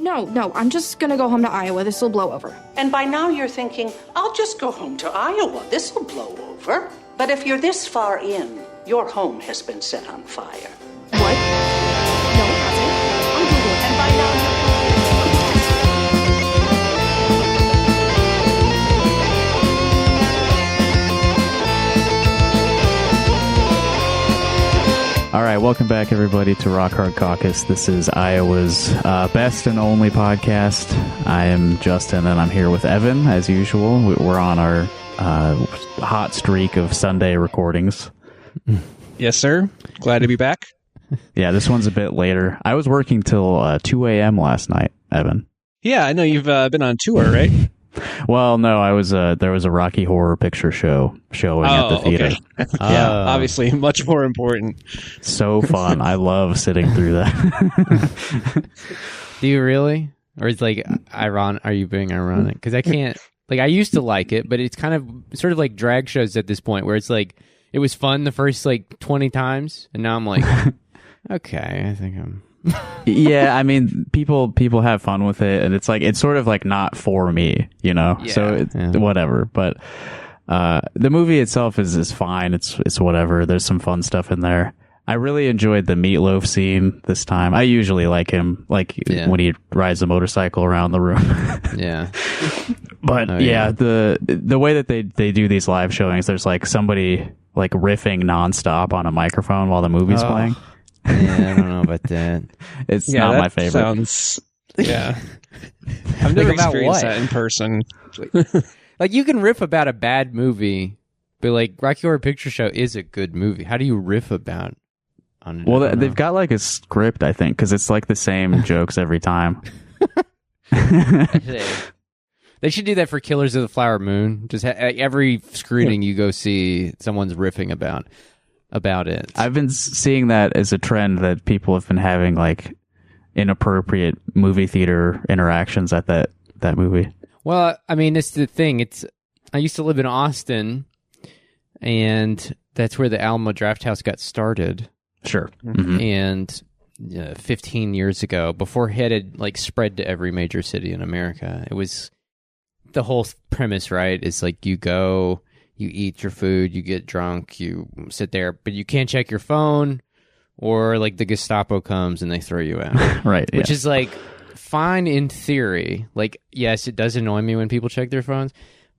No, I'm just gonna go home to Iowa. This will blow over. And by now you're thinking, I'll just go home to Iowa. This will blow over. But if you're this far in, your home has been set on fire. What? No, it hasn't. I'm Googling. And by now you're... All right, welcome back, everybody, to Rock Hard Caucus. This is Iowa's best and only podcast. I am Justin, and I'm here with Evan, as usual. We're on our hot streak of Sunday recordings. Yes, sir. Glad to be back. Yeah, this one's a bit later. I was working till 2 a.m. last night, Evan. Yeah, I know you've been on tour, right? Well, no, I was. There was a Rocky Horror Picture Show showing at the theater. Okay. Yeah, obviously, much more important. So fun! I love sitting through that. Do you really? Or it's like ironic? Are you being ironic? Because I can't. Like, I used to like it, but it's kind of sort of like drag shows at this point, where it's like it was fun the first like 20 times, and now I'm like, okay, I think I'm. Yeah, I mean, people have fun with it, and it's sort of like not for me, you know. Yeah, so whatever. But the movie itself is fine. It's whatever. There's some fun stuff in there. I really enjoyed the Meatloaf scene this time. I usually like him, when he rides a motorcycle around the room. Yeah. But the way that they do these live showings, there's like somebody like riffing nonstop on a microphone while the movie's playing. Yeah, I don't know about that. It's not my favorite. Sounds, yeah. I've never experienced that in person. Like, you can riff about a bad movie, but like Rocky Horror Picture Show is a good movie. How do you riff about on it? Well, they've got like a script, I think, because it's like the same jokes every time. They should do that for Killers of the Flower Moon. Just every screening you go see, someone's riffing about it. I've been seeing that as a trend that people have been having like inappropriate movie theater interactions at that movie. Well, I mean, it's the thing. I used to live in Austin, and that's where the Alamo Drafthouse got started. Sure. Mm-hmm. And 15 years ago, before it had like spread to every major city in America, it was the whole premise, right? Is like you go, you eat your food, you get drunk, you sit there, but you can't check your phone, or like the Gestapo comes and they throw you out. Right. Which is like fine in theory. Like, yes, it does annoy me when people check their phones,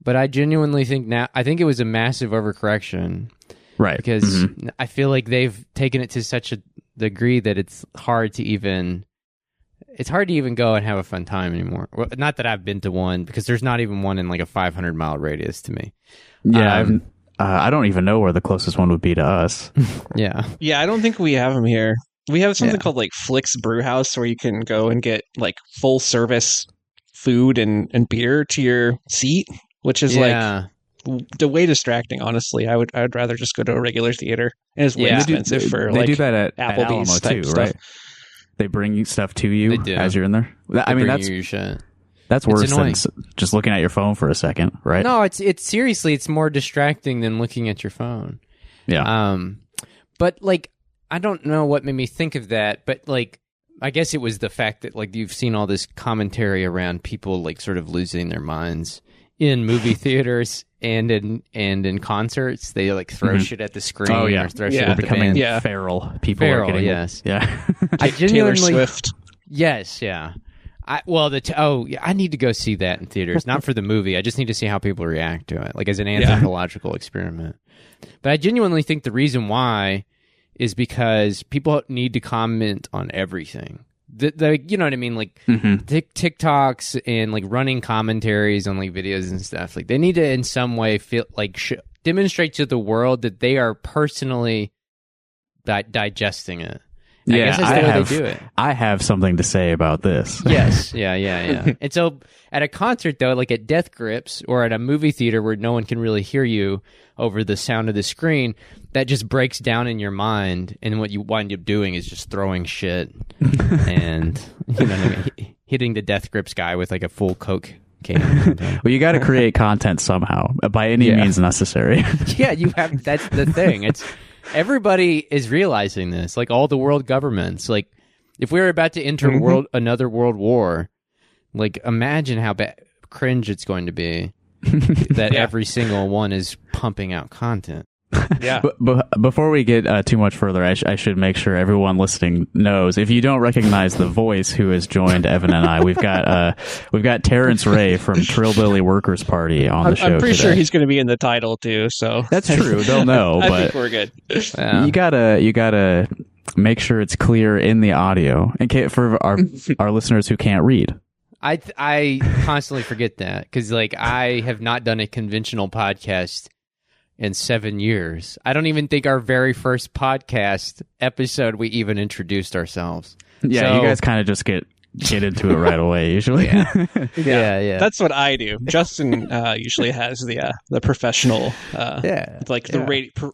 but I genuinely think I think it was a massive overcorrection. Right. Because I feel like they've taken it to such a degree that it's hard to even go and have a fun time anymore. Well, not that I've been to one, because there's not even one in like a 500-mile radius to me. Yeah, I don't even know where the closest one would be to us. Yeah. Yeah, I don't think we have them here. We have something called like Flick's Brew House, where you can go and get like full service food and beer to your seat, which is like way distracting, honestly. I would rather just go to a regular theater. And it's way expensive for they do that at Applebee's Alamo too, right? They bring you stuff to you as you're in there. I mean, that's your shit. That's worse than just looking at your phone for a second, right? No, it's seriously, it's more distracting than looking at your phone. Yeah. But like, I don't know what made me think of that, but like, I guess it was the fact that like you've seen all this commentary around people like sort of losing their minds in movie theaters and in concerts. They like throw shit at the screen. Oh yeah, or throw shit at the becoming band. feral. People are getting yes. Yeah. I genuinely, Taylor Swift. Yes, yeah. I need to go see that in theaters. Not for the movie. I just need to see how people react to it, like as an anthropological experiment. But I genuinely think the reason why is because people need to comment on everything. You know what I mean? Like TikToks and like running commentaries on like videos and stuff. Like they need to in some way feel like demonstrate to the world that they are personally digesting it. I guess that's the way they do it. I have something to say about this. Yes. Yeah. And so at a concert, though, like at Death Grips or at a movie theater where no one can really hear you over the sound of the screen, that just breaks down in your mind. And what you wind up doing is just throwing shit and, you know what I mean, hitting the Death Grips guy with like a full Coke can. Well, you got to create content somehow by any means necessary. Yeah, you have. That's the thing. Everybody is realizing this, like all the world governments. Like If we were about to enter another world war, like imagine how cringe it's going to be that every single one is pumping out content. Yeah. But before we get too much further, I should make sure everyone listening knows. If you don't recognize the voice who has joined Evan and I, we've got Terence Ray from Trillbilly Workers Party on the show. I'm pretty today. sure he's going to be in the title too. So that's true. They'll know. I but think we're good. Yeah. You gotta make sure it's clear in the audio, and for our listeners who can't read. I constantly forget that because like I have not done a conventional podcast in 7 years. I don't even think our very first podcast episode we even introduced ourselves. Yeah, so, you guys kind of just get into it right away usually. Yeah. That's what I do. Justin usually has the professional,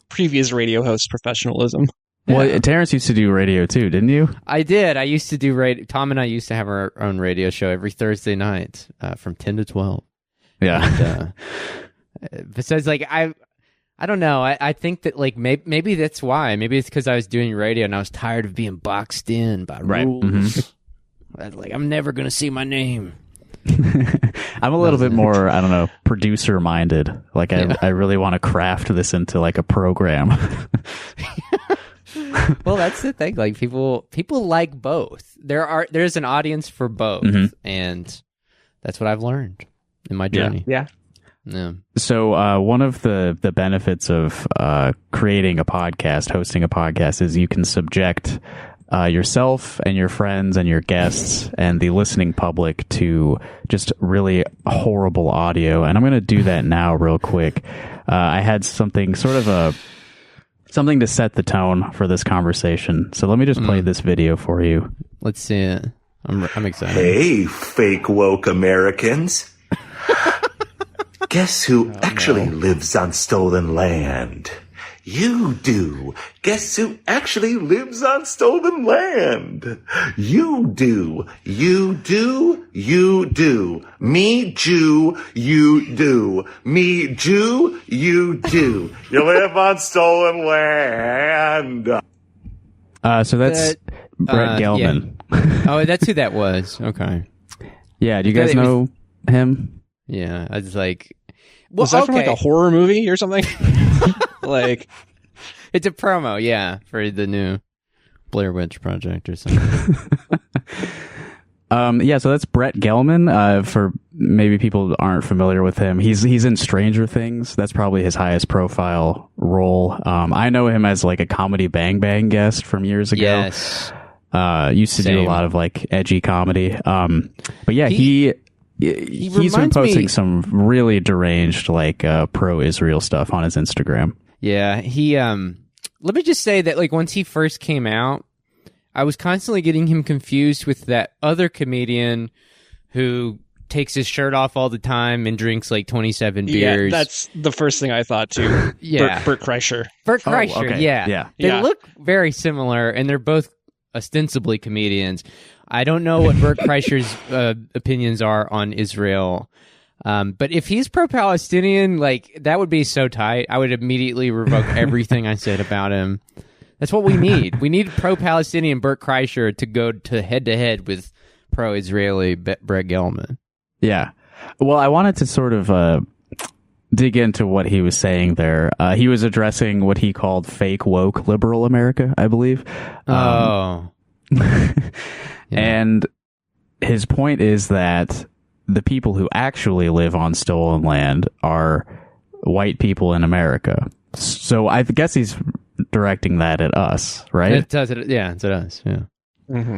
previous radio host professionalism. Well, Terence used to do radio too, didn't you? I did. I used to do radio. Tom and I used to have our own radio show every Thursday night from 10 to 12. Yeah. And, besides, like, I don't know. I think that, like, maybe that's why. Maybe it's because I was doing radio and I was tired of being boxed in by rules. Mm-hmm. Like, I'm never going to see my name. I'm a little bit more, I don't know, producer-minded. Like, I really want to craft this into, like, a program. Well, that's the thing. Like people like both. There's an audience for both, and that's what I've learned in my journey. Yeah. So one of the benefits of creating a podcast, hosting a podcast, is you can subject yourself and your friends and your guests and the listening public to just really horrible audio. And I'm going to do that now real quick. I had something to set the tone for this conversation. So let me just play this video for you. Let's see it. I'm excited. Hey, fake woke Americans. Guess who actually lives on stolen land? You do. Guess who actually lives on stolen land? You do. You do. You do. Me, Jew, you do. Me, Jew, you do. You live on stolen land. So that's Brett Gelman. Yeah. Oh, that's who that was. Okay. Yeah, do you guys know him? Yeah, I was like... Well, was that from like a horror movie or something? Like, it's a promo, yeah, for the new Blair Witch Project or something. So that's Brett Gelman. For maybe people that aren't familiar with him, he's in Stranger Things. That's probably his highest profile role. I know him as like a Comedy Bang Bang guest from years ago. Yes. Used to do a lot of like edgy comedy. But yeah, he's been posting some really deranged like pro-Israel stuff on his Instagram. Yeah, he let me just say that like once he first came out, I was constantly getting him confused with that other comedian who takes his shirt off all the time and drinks like 27 beers. Yeah, that's the first thing I thought too. Yeah. Bert Kreischer. Bert Kreischer, okay. yeah. They look very similar and they're both ostensibly comedians. I don't know what Bert Kreischer's opinions are on Israel. But if he's pro-Palestinian, like, that would be so tight. I would immediately revoke everything I said about him. That's what we need. We need pro-Palestinian Bert Kreischer to go to head-to-head with pro-Israeli Brett Gelman. Yeah. Well, I wanted to sort of dig into what he was saying there. He was addressing what he called fake woke liberal America, I believe. Yeah. And his point is that the people who actually live on stolen land are white people in America. So I guess he's directing that at us, right? It does. Yeah, it's at us. Yeah. Mm-hmm.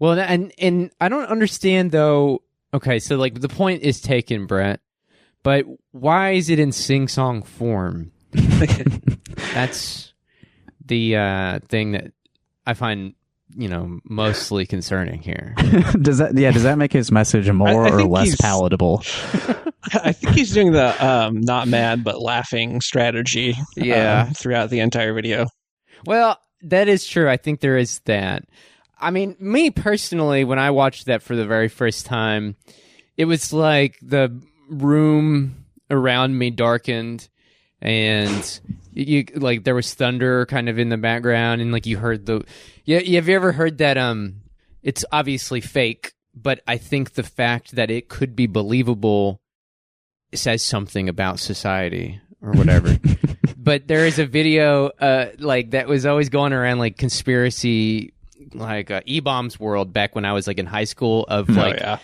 Well, and I don't understand though. Okay, so like the point is taken, Brett, but why is it in sing-song form? That's the thing that I find, mostly concerning here. Does that make his message more or less palatable? I think he's doing the not mad but laughing strategy throughout the entire video. Well, that is true. I think there is that. I mean, me personally, when I watched that for the very first time, it was like the room around me darkened and you like there was thunder kind of in the background and like you heard have you ever heard that it's obviously fake, but I think the fact that it could be believable says something about society or whatever. But there is a video like that was always going around like conspiracy, like E-Bombs World back when I was like in high school of like,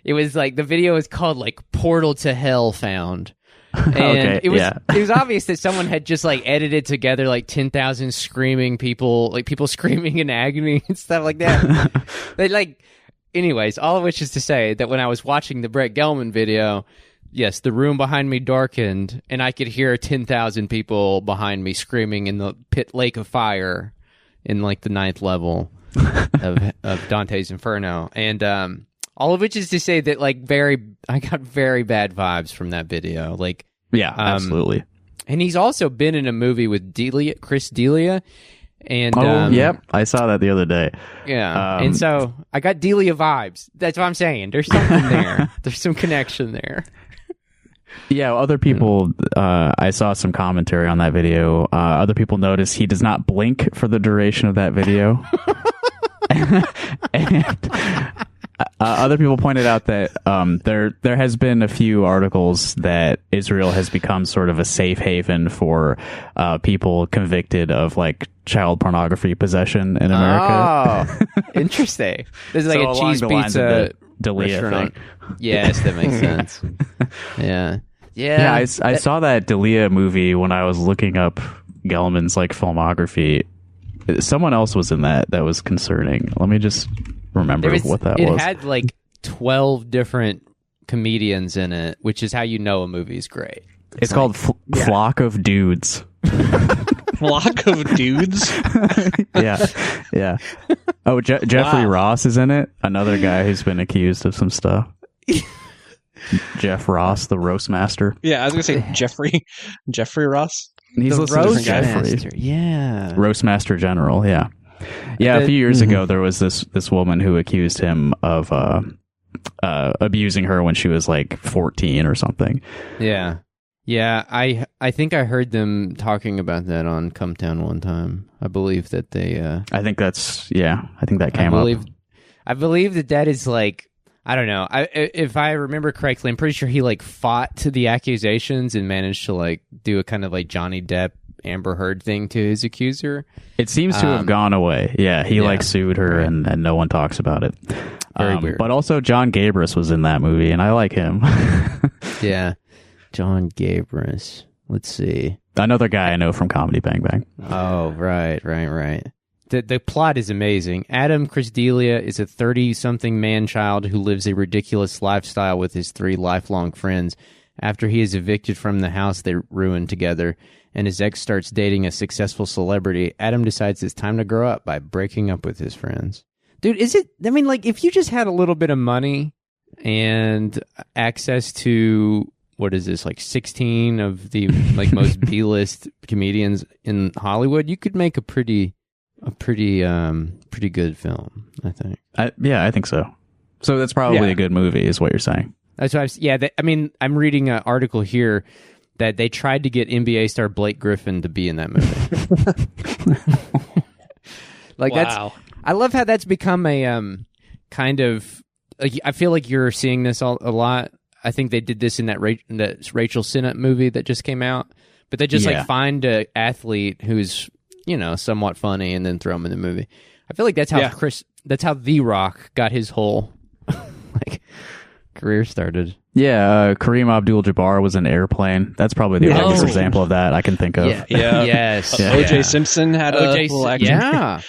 it was like the video is called like Portal to Hell Found. And it was obvious that someone had just like edited together like 10,000 screaming people, like people screaming in agony and stuff like that. But like, anyways, all of which is to say that when I was watching the Brett Gelman video, yes, the room behind me darkened and I could hear 10,000 people behind me screaming in the pit lake of fire in like the 9th level of Dante's Inferno. And all of which is to say that like I got very bad vibes from that video. Like, yeah, absolutely. And he's also been in a movie with Chris D'Elia. And yep, I saw that the other day. Yeah, and so I got D'Elia vibes. That's what I'm saying. There's something there. There's some connection there. Yeah, other people, I saw some commentary on that video. Other people noticed he does not blink for the duration of that video. And other people pointed out that there has been a few articles that Israel has become sort of a safe haven for people convicted of like child pornography possession in America. Oh, interesting. This is like So a cheese pizza D'Elia restaurant. thing. Yes, that makes sense. Yeah. I saw that D'Elia movie when I was looking up Gelman's like filmography. Someone else was in that was concerning. Let me just remember what that was. It had like 12 different comedians in it, which is how you know a movie's great. It's called Flock of Dudes. Flock of Dudes? Yeah. Oh, Jeffrey Ross is in it. Another guy who's been accused of some stuff. Jeff Ross, the roast master. Yeah, I was going to say Jeffrey Ross. He's the listed as roast Jeffrey. master. Yeah. Roast master general, yeah. Yeah, a few years ago, there was this woman who accused him of abusing her when she was like 14 or something. Yeah. Yeah, I think I heard them talking about that on Cumtown one time. I believe that they... I think that came up. I believe that is like... I don't know. If I remember correctly, I'm pretty sure he like fought to the accusations and managed to like do a kind of like Johnny Depp, Amber Heard thing to his accuser. It seems to have gone away. Yeah, he like sued her and no one talks about it. Very weird. But also John Gabris was in that movie and I like him. Yeah. John Gabris. Let's see. Another guy I know from Comedy Bang Bang. Oh, right. The plot is amazing. Adam Chris D'Elia is a 30-something man-child who lives a ridiculous lifestyle with his 3 lifelong friends. After he is evicted from the house they ruined together, and his ex starts dating a successful celebrity, Adam decides it's time to grow up by breaking up with his friends. Dude, if you just had a little bit of money and access to... what is this, like 16 of the like most B-list comedians in Hollywood, you could make a pretty good film, I think. I think so. So that's probably a good movie, is what you're saying. That's what I'm reading an article here that they tried to get NBA star Blake Griffin to be in that movie. Like I love how that's become a kind of like, I feel like you're seeing this a lot. I think they did this in that Rachel Sennett movie that just came out, but they just like find an athlete who's, somewhat funny and then throw him in the movie. I feel like that's how The Rock got his whole like career started. Yeah, Kareem Abdul-Jabbar was in Airplane. That's probably the biggest example of that I can think of. Yeah. Yes. O.J. Simpson had a little action. Yeah.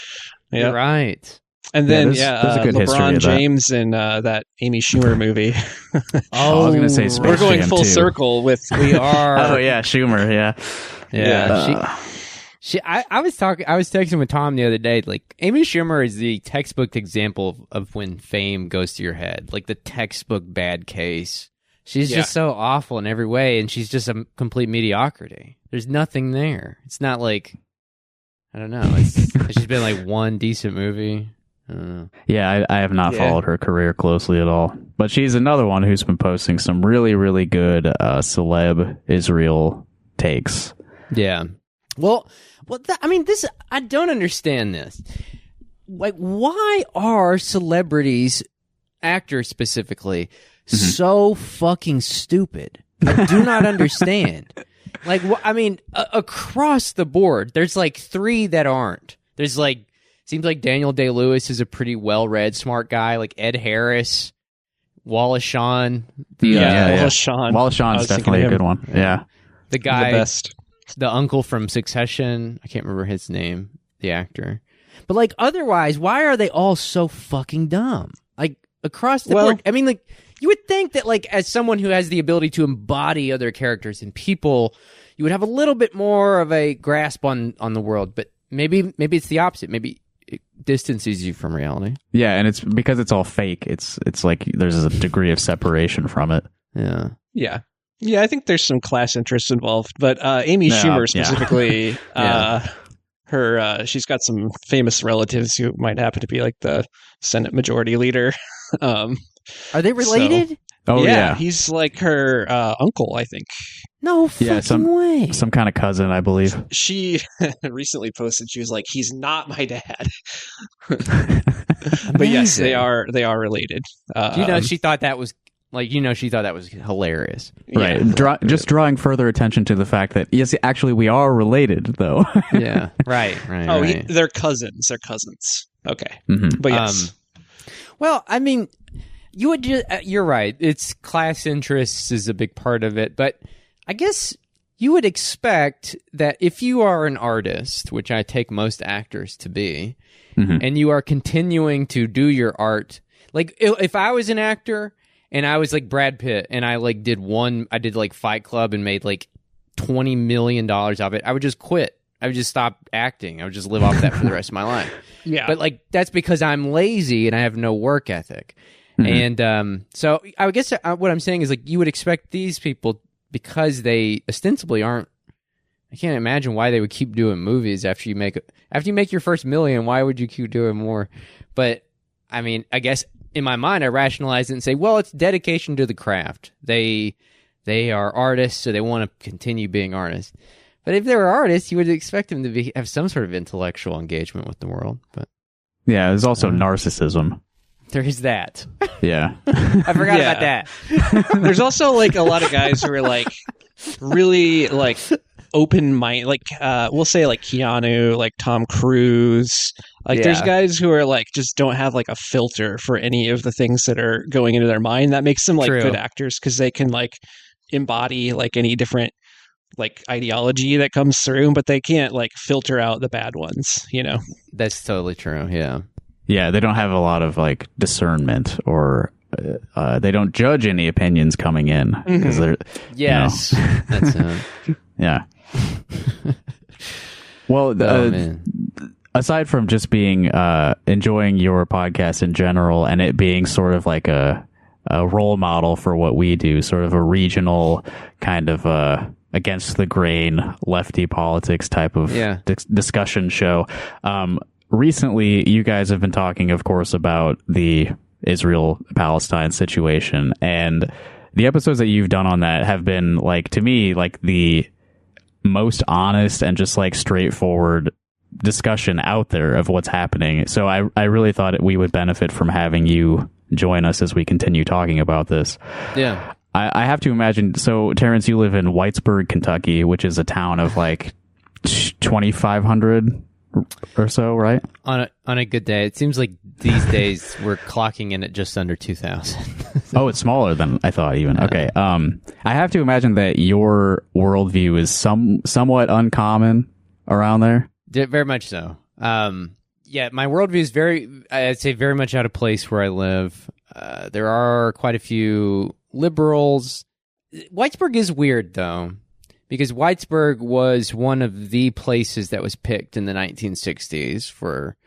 You're right. And then, there's a good LeBron history of that. James in that Amy Schumer movie. I was going to say Space We're going Jam full 2. circle with... We are. Oh, yeah, Schumer, yeah. Yeah. I was texting with Tom the other day, like, Amy Schumer is the textbook example of when fame goes to your head. Like, the textbook bad case. She's just so awful in every way, and she's just a complete mediocrity. There's nothing there. It's not like... I don't know. It's just been, like, one decent movie. Yeah, I have not followed her career closely at all. But she's another one who's been posting some really, really good celeb Israel takes. Yeah. Well, I don't understand this. like, why are celebrities, actors specifically, so fucking stupid? I do not understand. Like, I mean, across the board, there's like 3 that aren't. There's like, seems like Daniel Day-Lewis is a pretty well-read, smart guy. Like Ed Harris, Wallace Shawn. Wallace Shawn. Wallace Shawn's definitely a good one. Yeah. The guy, the best. The uncle from Succession. I can't remember his name, the actor. But like, otherwise, why are they all so fucking dumb? Like, across the board. I mean, like, you would think that, like, as someone who has the ability to embody other characters and people, you would have a little bit more of a grasp on the world. But maybe it's the opposite. Maybe it distances you from reality. Yeah, and it's because it's all fake. It's like there's a degree of separation from it. Yeah. I think there's some class interests involved. But Amy Schumer specifically, she's got some famous relatives who might happen to be like the Senate Majority Leader. Are they related? Yeah, he's like her uncle, I think. No fucking way. Some kind of cousin, I believe. She recently posted, she was like, he's not my dad. But yes, they are related. She thought that was hilarious. Right. Just drawing further attention to the fact that, yes, actually we are related, though. Yeah. Right. They're cousins. Okay. Mm-hmm. But yes. Well, I mean, you're right. It's class interests is a big part of it, but I guess you would expect that if you are an artist, which I take most actors to be, and you are continuing to do your art, like if I was an actor and I was like Brad Pitt and I did like Fight Club and made like $20 million of it, I would just quit. I would just stop acting. I would just live off that for the rest of my life. Yeah. But like, that's because I'm lazy and I have no work ethic. And so I guess what I'm saying is, like, you would expect these people, because they ostensibly aren't, I can't imagine why they would keep doing movies after you make your first $1 million. Why would you keep doing more? But I mean, I guess in my mind, I rationalize it and say, well, it's dedication to the craft. They are artists, so they want to continue being artists. But if they're artists, you would expect them to have some sort of intellectual engagement with the world. But yeah, there's also narcissism. There is that. Yeah. I forgot about that. There's also like a lot of guys who are like really like open mind, like we'll say like Keanu, like Tom Cruise. Like there's guys who are like just don't have like a filter for any of the things that are going into their mind. That makes them like good actors because they can like embody like any different like ideology that comes through, but they can't like filter out the bad ones, you know? That's totally true. Yeah. Yeah, they don't have a lot of like discernment, or they don't judge any opinions coming in because they're that's yeah. Well, aside from just being enjoying your podcast in general and it being sort of like a role model for what we do, sort of a regional kind of against the grain lefty politics type of discussion show. Recently, you guys have been talking, of course, about the Israel-Palestine situation, and the episodes that you've done on that have been, like, to me, like the most honest and just like straightforward discussion out there of what's happening. So I really thought we would benefit from having you join us as we continue talking about this. Yeah. I have to imagine, so Terence, you live in Whitesburg, Kentucky, which is a town of like 2,500 or so, right? On a good day. It seems like these days we're clocking in at just under 2,000. Oh, it's smaller than I thought even. Okay. I have to imagine that your worldview is somewhat uncommon around there. Very much so. Yeah, my worldview is I'd say very much out of place where I live. There are quite a few liberals. Whitesburg is weird, though, because Whitesburg was one of the places that was picked in the 1960s for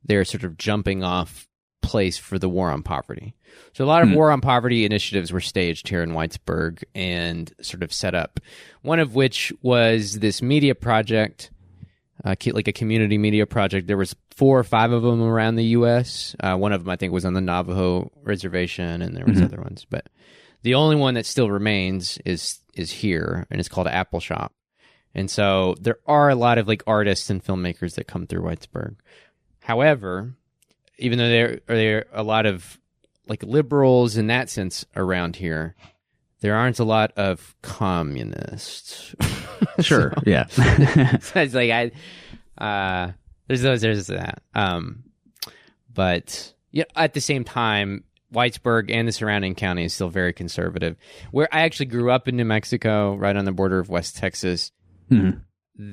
their sort of jumping off place for the war on poverty. So a lot of war on poverty initiatives were staged here in Whitesburg and sort of set up. One of which was this media project, like a community media project. There was 4 or 5 of them around the U.S. One of them, I think, was on the Navajo reservation, and there was other ones. But the only one that still remains is here, and it's called Apple Shop. And so there are a lot of like artists and filmmakers that come through Whitesburg. However, even though there are a lot of like liberals in that sense around here, there aren't a lot of communists. Sure. So, yeah. so it's like there's that. But yeah, at the same time, Whitesburg and the surrounding county is still very conservative. Where I actually grew up in New Mexico, right on the border of West Texas. Mm-hmm.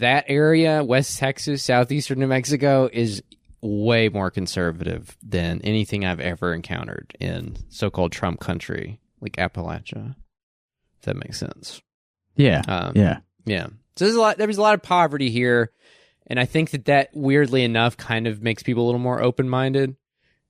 That area, West Texas, southeastern New Mexico, is way more conservative than anything I've ever encountered in so-called Trump country, like Appalachia. If that makes sense. Yeah. Yeah. So there's a lot of poverty here, and I think that weirdly enough kind of makes people a little more open-minded.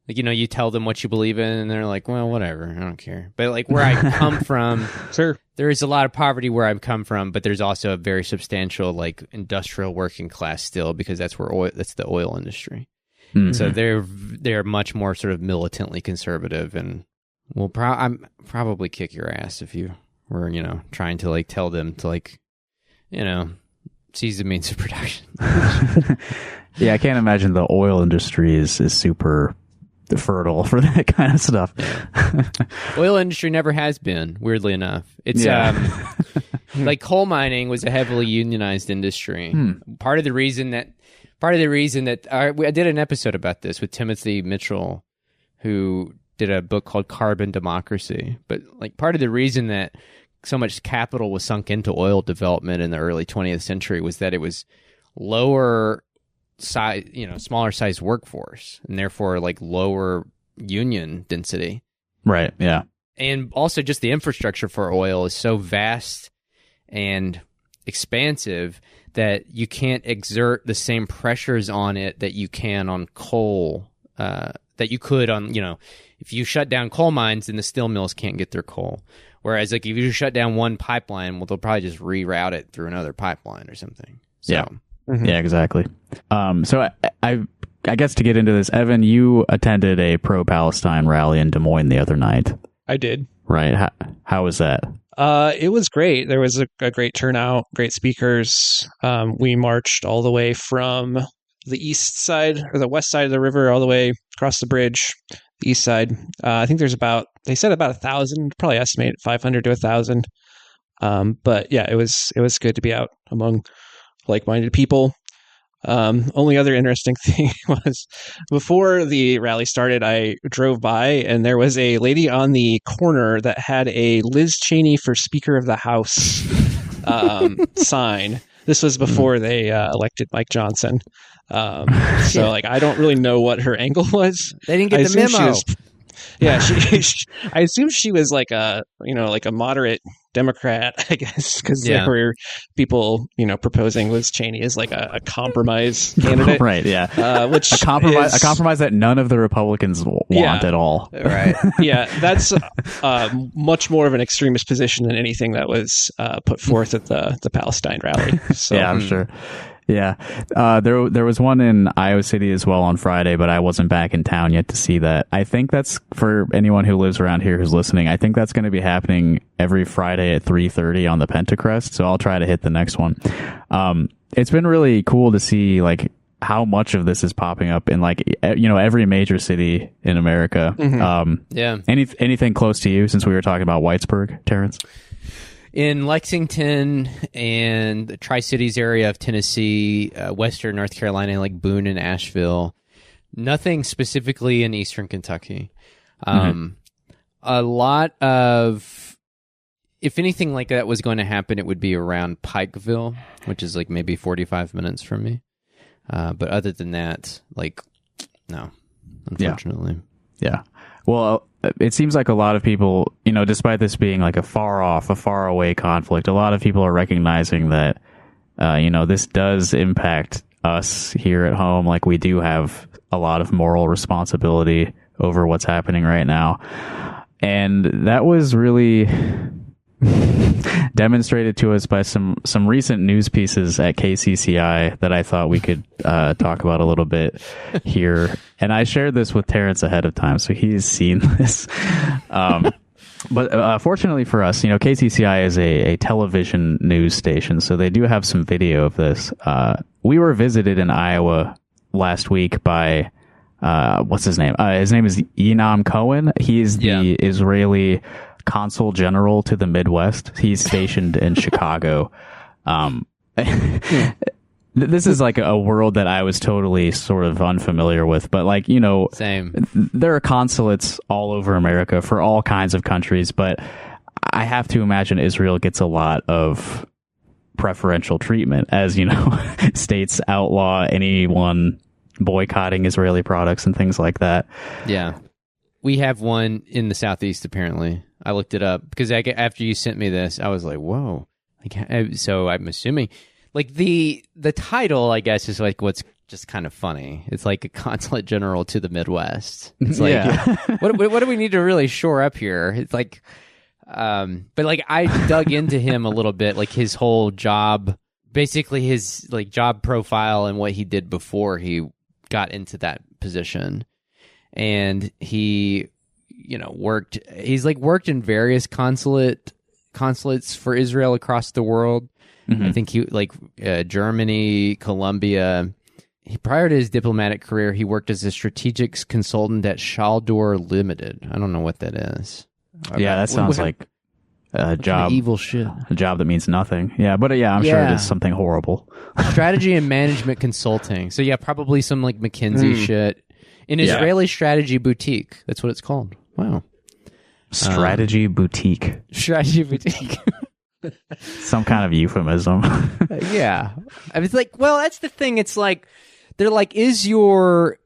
Like, you tell them what you believe in, and they're like, well, whatever, I don't care. But like where I come from, sure, there is a lot of poverty where I've come from, but there's also a very substantial like industrial working class still, because that's that's the oil industry. Mm-hmm. So they're much more sort of militantly conservative, and will probably kick your ass if you were trying to like tell them to like seize the means of production. Yeah, I can't imagine the oil industry is super fertile for that kind of stuff. Yeah. Oil industry never has been, weirdly enough. It's like coal mining was a heavily unionized industry. Part of the reason that I did an episode about this with Timothy Mitchell, who did a book called Carbon Democracy. But like part of the reason that so much capital was sunk into oil development in the early 20th century was that it was lower size, smaller size workforce, and therefore like lower union density. Right. Yeah. And also just the infrastructure for oil is so vast and expansive that you can't exert the same pressures on it that you can on coal, that you could on, if you shut down coal mines, then the steel mills can't get their coal. Whereas like if you shut down one pipeline, well, they'll probably just reroute it through another pipeline or something. So, yeah. Mm-hmm. Yeah, exactly. So I guess to get into this, Evan, you attended a pro-Palestine rally in Des Moines the other night. I did. Right. How was that? It was great. There was a great turnout, great speakers. We marched all the way from the east side or the west side of the river all the way across the bridge, the east side. I think they said about 1,000, probably estimate 500 to 1,000. But yeah, it was good to be out among like-minded people. Only other interesting thing was before the rally started, I drove by and there was a lady on the corner that had a Liz Cheney for Speaker of the House sign. This was before they elected Mike Johnson. So like, I don't really know what her angle was. They didn't get the memo. I assume she was like a moderate Democrat, I guess, because there were people, proposing Liz Cheney as like a compromise candidate, right? Yeah, which a compromise that none of the Republicans want at all, right? Yeah, that's much more of an extremist position than anything that was put forth at the Palestine rally. So, yeah, I'm sure. Yeah, there was one in Iowa City as well on Friday, but I wasn't back in town yet to see that. I think that's, for anyone who lives around here who's listening, I think that's going to be happening every Friday at 3:30 on the Pentacrest, so I'll try to hit the next one. It's been really cool to see like how much of this is popping up in like every major city in America. Mm-hmm. Anything close to you, since we were talking about Whitesburg, Terence? In Lexington and the Tri-Cities area of Tennessee, Western North Carolina, like Boone and Asheville. Nothing specifically in Eastern Kentucky. A lot of, if anything like that was going to happen, it would be around Pikeville, which is like maybe 45 minutes from me. But other than that, like, no, unfortunately. Yeah. Well, it seems like a lot of people, despite this being like a far away conflict, a lot of people are recognizing that, this does impact us here at home. Like, we do have a lot of moral responsibility over what's happening right now. And that was really demonstrated to us by some recent news pieces at KCCI that I thought we could talk about a little bit here. And I shared this with Tarence ahead of time, so he's seen this. But fortunately for us, KCCI is a television news station, so they do have some video of this. We were visited in Iowa last week by what's his name? His name is Enam Cohen. He's the Israeli consul general to the Midwest. He's stationed in Chicago. This is like a world that I was totally sort of unfamiliar with, but like, same. There are consulates all over America for all kinds of countries, but I have to imagine Israel gets a lot of preferential treatment as, states outlaw anyone boycotting Israeli products and things like that. Yeah. We have one in the Southeast, apparently. I looked it up because after you sent me this, I was like, whoa. So I'm assuming... Like the title, I guess, is like what's just kind of funny. It's like a consulate general to the Midwest. It's like, what do we need to really shore up here? It's like, but like I dug into him a little bit, like his whole job, basically his like job profile and what he did before he got into that position. And he, worked in various consulates for Israel across the world. Mm-hmm. I think he Germany, Colombia. Prior to his diplomatic career, he worked as a strategics consultant at Shaldor Limited. I don't know what that is. Yeah, that sounds like a job. Evil shit. A job that means nothing. Yeah, but I'm sure it is something horrible. Strategy and management consulting. So yeah, probably some like McKinsey shit. An Israeli strategy boutique. That's what it's called. Wow. Strategy boutique. Strategy boutique. Some kind of euphemism. Yeah. I was like, well, that's the thing. It's like, they're like, is your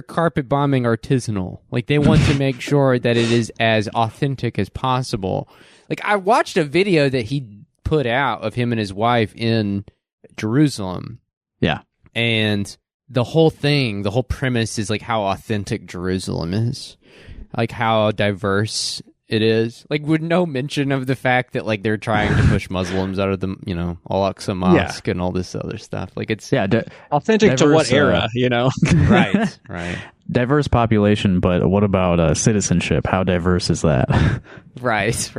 carpet bombing artisanal? Like, they want to make sure that it is as authentic as possible. Like, I watched a video that he put out of him and his wife in Jerusalem. Yeah. And the whole premise is like how authentic Jerusalem is. Like how diverse it is, like with no mention of the fact that like they're trying to push Muslims out of the Al-Aqsa Mosque and all this other stuff. Like it's authentic diverse, to what era, right. Diverse population, but what about citizenship? How diverse is that? Right.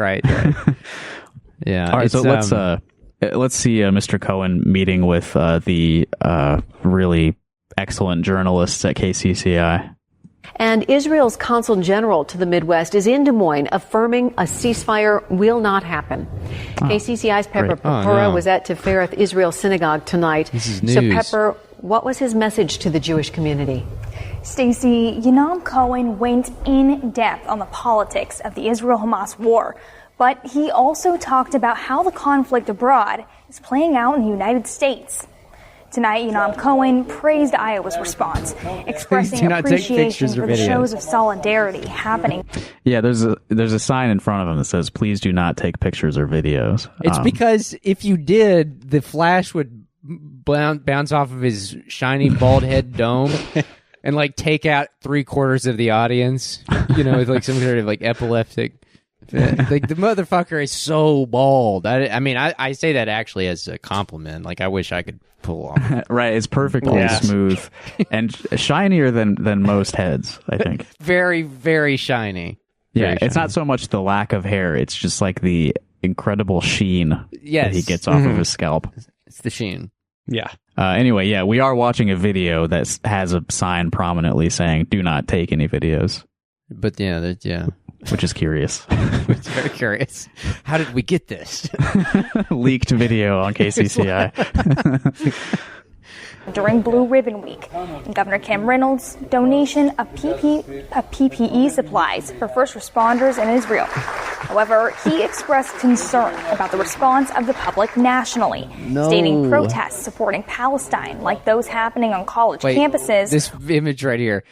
Yeah. All right, so let's see Mr. Cohen meeting with the really excellent journalists at KCCI. And Israel's consul general to the Midwest is in Des Moines, affirming a ceasefire will not happen. KCCI's Pepper Pepura was at Tifereth Israel Synagogue tonight. This is news. So, Pepper, what was his message to the Jewish community? Stacey, Enam Cohen went in depth on the politics of the Israel-Hamas war, but he also talked about how the conflict abroad is playing out in the United States. Tonight, Enam Cohen praised Iowa's response, expressing appreciation for the shows of solidarity happening. Yeah, there's a sign in front of him that says, "Please do not take pictures or videos." It's because if you did, the flash would bounce off of his shiny bald head dome and like take out 3/4 of the audience. With like some sort of like epileptic. Like the motherfucker is so bald. I mean, I say that actually as a compliment. Like I wish I could pull off. Right, it's perfectly smooth and shinier than most heads, I think. Very, very shiny. Yeah, it's not so much the lack of hair; it's just like the incredible sheen that he gets off of his scalp. It's the sheen. Yeah. Anyway, we are watching a video that has a sign prominently saying "Do not take any videos." But which is curious. It's very curious. How did we get this? Leaked video on KCCI. During Blue Ribbon Week, Governor Kim Reynolds' donation of PPE supplies for first responders in Israel. However, he expressed concern about the response of the public nationally, stating protests supporting Palestine, like those happening on college campuses. This image right here,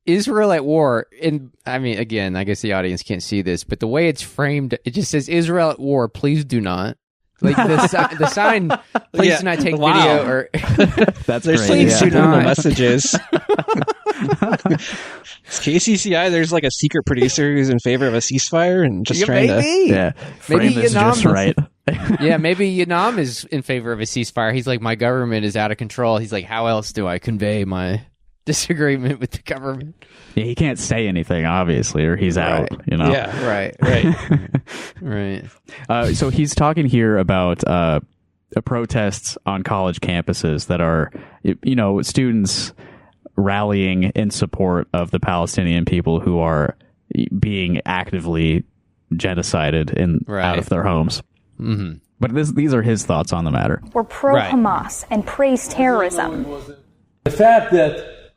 Israel at war. And I mean, again, I guess the audience can't see this, but the way it's framed, it just says Israel at war. Please do not. Like the sign, please do not take video or that's there's great. Please do not messages. KCCI, there's like a secret producer who's in favor of a ceasefire and just trying to frame this just right. Yeah, maybe Enam is in favor of a ceasefire. He's like, my government is out of control. He's like, how else do I convey my disagreement with the government? Yeah, he can't say anything, obviously, or he's out. Yeah, right. So he's talking here about protests on college campuses that are, students rallying in support of the Palestinian people who are being actively genocided out of their homes. Mm-hmm. But these are his thoughts on the matter. We're pro-Hamas and praise terrorism. The fact that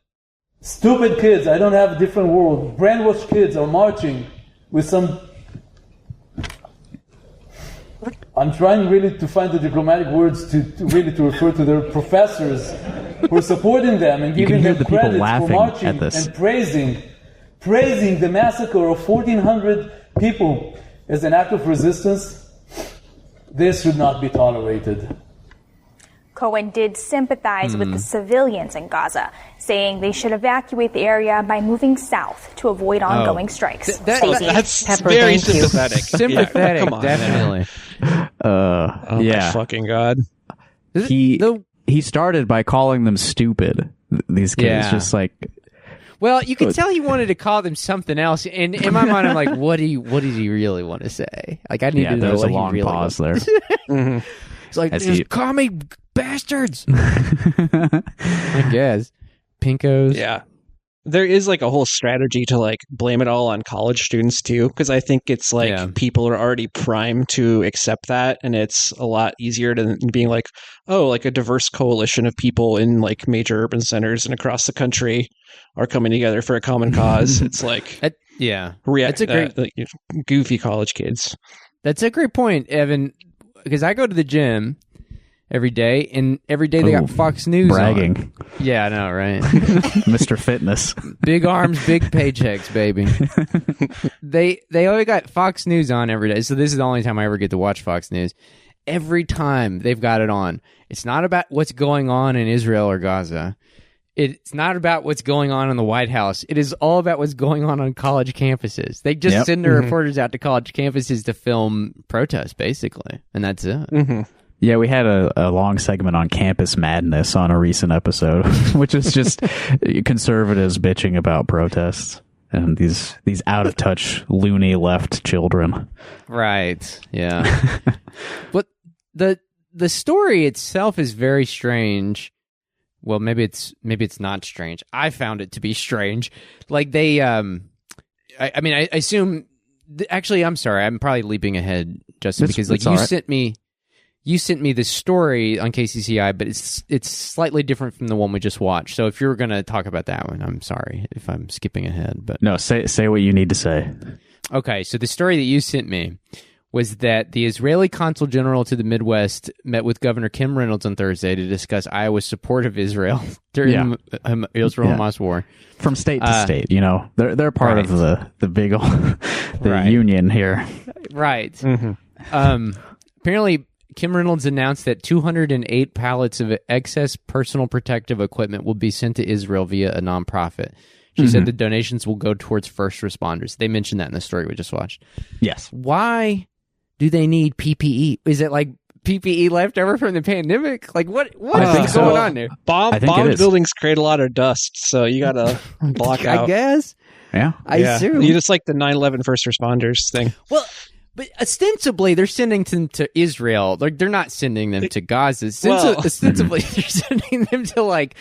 stupid kids, I don't have a different world, brainwashed kids are marching with some... I'm trying really to find the diplomatic words to refer to their professors who are supporting them and giving them credit for marching and praising the massacre of 1,400 people as an act of resistance. This should not be tolerated. Cohen did sympathize with the civilians in Gaza, saying they should evacuate the area by moving south to avoid ongoing strikes. That's Pepper, very thank you. sympathetic. Sympathetic, Come on, definitely. Oh my fucking God. He started by calling them stupid. These kids, just like... Well, you could tell he wanted to call them something else, and in my mind, I'm like, what did he really want to say? Like, I need to know there's what a long he really pause wants. there. It's like, just call me bastards. I guess. Pinkos. Yeah. There is like a whole strategy to like blame it all on college students too, because I think it's like people are already primed to accept that, and it's a lot easier than being like, oh, like a diverse coalition of people in like major urban centers and across the country are coming together for a common cause. It's like that's a great like, goofy college kids. That's a great point, Evan, because I go to the gym every day, and every day they got Fox News bragging on. Yeah, I know, right? Mr. Fitness. Big arms, big paychecks, baby. They always got Fox News on every day, so this is the only time I ever get to watch Fox News. Every time they've got it on, it's not about what's going on in Israel or Gaza. It's not about what's going on in the White House. It is all about what's going on college campuses. They just send their reporters out to college campuses to film protests, basically, and that's it. Mm-hmm. Yeah, we had a long segment on campus madness on a recent episode, which is just conservatives bitching about protests and these out of touch loony left children. Right. Yeah. But the story itself is very strange. Well, maybe it's not strange. I found it to be strange. Like they I assume actually I'm sorry. I'm probably leaping ahead, Justin, because like you sent me this story on KCCI, but it's slightly different from the one we just watched. So if you're going to talk about that one, I'm sorry if I'm skipping ahead. But no, say what you need to say. Okay, so the story that you sent me was that the Israeli consul general to the Midwest met with Governor Kim Reynolds on Thursday to discuss Iowa's support of Israel during the Israel-Hamas war. From state to state, they're part of the big union here. Right. Mm-hmm. Apparently, Kim Reynolds announced that 208 pallets of excess personal protective equipment will be sent to Israel via a nonprofit. She said the donations will go towards first responders. They mentioned that in the story we just watched. Yes. Why do they need PPE? Is it like PPE left over from the pandemic? Like what is going on there? Bombed buildings create a lot of dust, so you got to block out. I guess. Yeah. I assume. You just like the 9/11 first responders thing. Well, but ostensibly, they're sending them to Israel. Like they're not sending them to Gaza. Ostensibly, they're sending them to like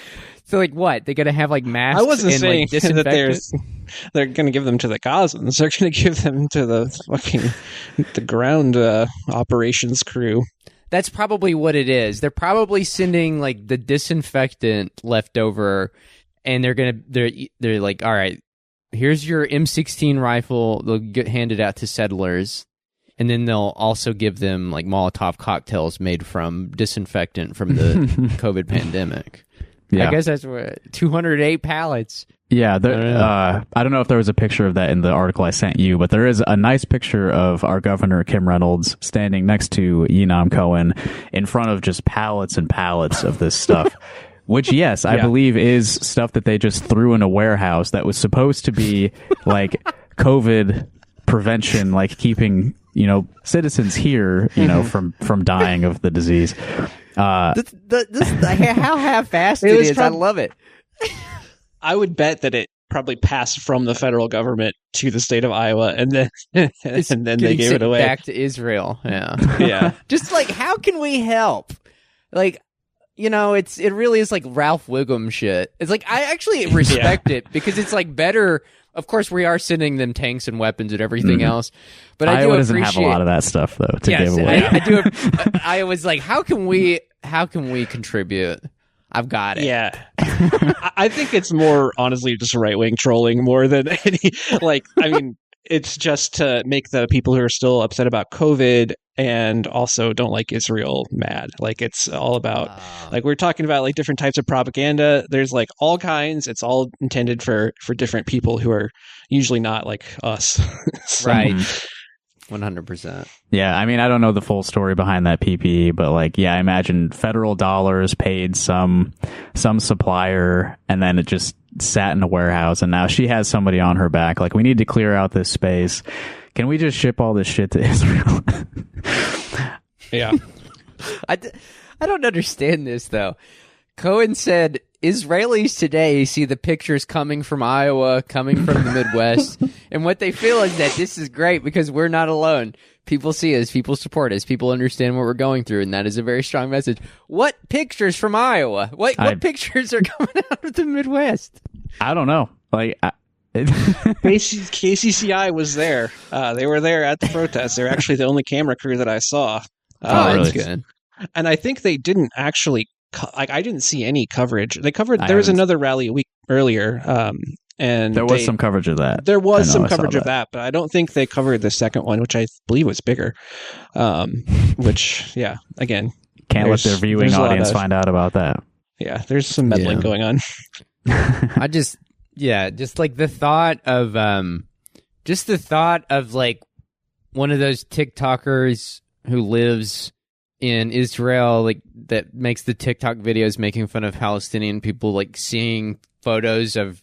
what? They got to have like masks. I wasn't and, saying like, disinfectant? that they're going to give them to the Gazans. They're going to give them to the ground operations crew. That's probably what it is. They're probably sending like the disinfectant left over, and they're like, all right, here's your M16 rifle. They'll get handed out to settlers. And then they'll also give them like Molotov cocktails made from disinfectant from the COVID pandemic. Yeah. I guess that's what 208 pallets. Yeah, I don't know if there was a picture of that in the article I sent you, but there is a nice picture of our governor, Kim Reynolds, standing next to Yenam Cohen in front of just pallets and pallets of this stuff. Which, yes, I believe is stuff that they just threw in a warehouse that was supposed to be like COVID prevention, like keeping, citizens here, from dying of the disease. How half-assed it is. I love it. I would bet that it probably passed from the federal government to the state of Iowa, and then they gave it away back to Israel. Yeah, yeah. Just like, how can we help? Like, it really is like Ralph Wiggum shit. It's like, I actually respect it because it's like better. Of course, we are sending them tanks and weapons and everything else, but Iowa doesn't have a lot of that stuff though to give away. I was like, how can we contribute? I've got it. Yeah. I think it's more honestly just right-wing trolling more than any, like, I mean, it's just to make the people who are still upset about COVID and also don't like Israel mad. Like, it's all about, like, we're talking about like different types of propaganda. There's like all kinds. It's all intended for different people who are usually not like us. So, right. 100%. Yeah, I mean, I don't know the full story behind that PPE, but like, yeah, I imagine federal dollars paid some supplier, and then it just sat in a warehouse, and now she has somebody on her back. Like, we need to clear out this space. Can we just ship all this shit to Israel? Yeah. I don't understand this, though. Cohen said, Israelis today see the pictures coming from Iowa, coming from the Midwest, and what they feel is that this is great because we're not alone. People see us, people support us, people understand what we're going through, and that is a very strong message. What pictures from Iowa? What pictures are coming out of the Midwest? I don't know. Like, KCCI was there. They were there at the protest. They're actually the only camera crew that I saw. That's good. And I think they didn't actually... Like, I didn't see any coverage. They covered. There was another rally a week earlier, and there was some coverage of that. There was some coverage of that, but I don't think they covered the second one, which I believe was bigger. Which, yeah, again, can't let their viewing audience find out about that. Yeah, there's some meddling going on. I just like the thought of like one of those TikTokers who lives in Israel, like, that makes the TikTok videos making fun of Palestinian people, like seeing photos of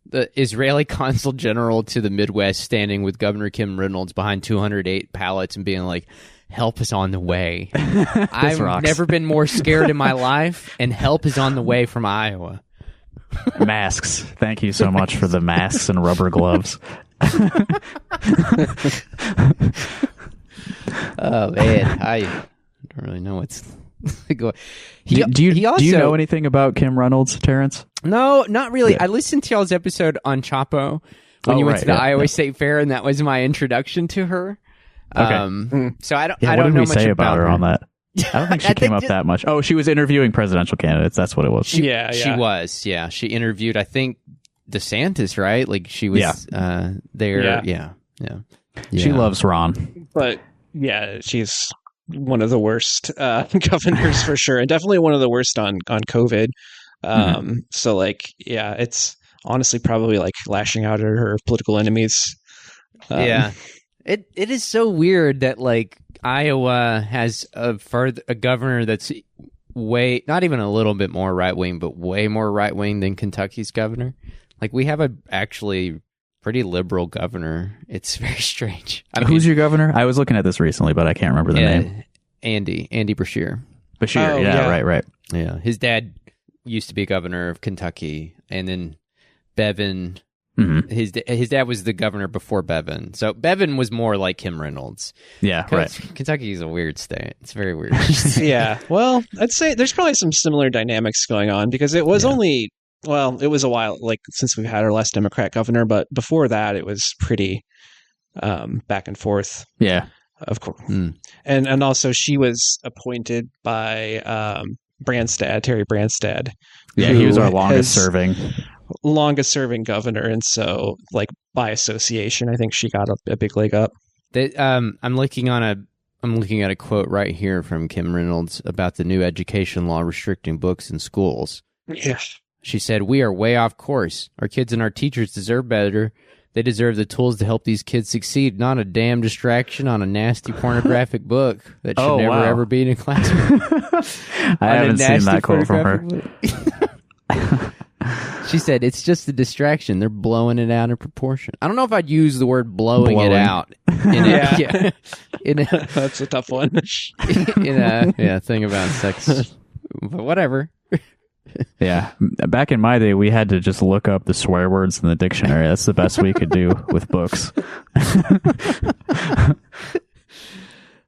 the Israeli consul general to the Midwest standing with Governor Kim Reynolds behind 208 pallets and being like, help is on the way. I've never been more scared in my life, and help is on the way from Iowa. Masks. Thank you so much for the masks and rubber gloves. Oh, man. I don't really know what's going. Do you know anything about Kim Reynolds, Terence? No, not really. Yeah. I listened to y'all's episode on Chapo when you went to the Iowa State Fair, and that was my introduction to her. Okay. So I don't know much about her. What did we say about her on that? I don't think she came up that much. Oh, she was interviewing presidential candidates. That's what it was. She was. Yeah, she interviewed, I think, DeSantis, right? Like, she was there. Yeah. She loves Ron. But yeah, she's one of the worst governors for sure, and definitely one of the worst on COVID. So like, yeah, it's honestly probably like lashing out at her political enemies. It is so weird that like Iowa has a governor that's way, not even a little bit more right wing, but way more right wing than Kentucky's governor. Like, we have a actually pretty liberal governor. It's very strange. Who's your governor? I was looking at this recently, but I can't remember the name. Andy Beshear. Beshear, right. Yeah, his dad used to be governor of Kentucky, and then Bevin. Mm-hmm. His dad was the governor before Bevin, so Bevin was more like Kim Reynolds. Yeah, right. Kentucky is a weird state. It's very weird. Yeah, well, I'd say there's probably some similar dynamics going on because it was only. Well, it was a while, like, since we've had our last Democrat governor, but before that, it was pretty back and forth. Yeah, of course. And also, she was appointed by Terry Branstad. Yeah, he was our longest serving governor, and so, like, by association, I think she got a big leg up. I'm looking at a quote right here from Kim Reynolds about the new education law restricting books in schools. Yeah. She said, "We are way off course. Our kids and our teachers deserve better. They deserve the tools to help these kids succeed, not a damn distraction on a nasty pornographic book that should never ever be in a classroom." I haven't seen that quote from her. She said, "It's just a distraction. They're blowing it out of proportion." I don't know if I'd use the word blowing it out. That's a tough one. In a thing about sex. But whatever. Yeah. Back in my day, we had to just look up the swear words in the dictionary. That's the best we could do with books.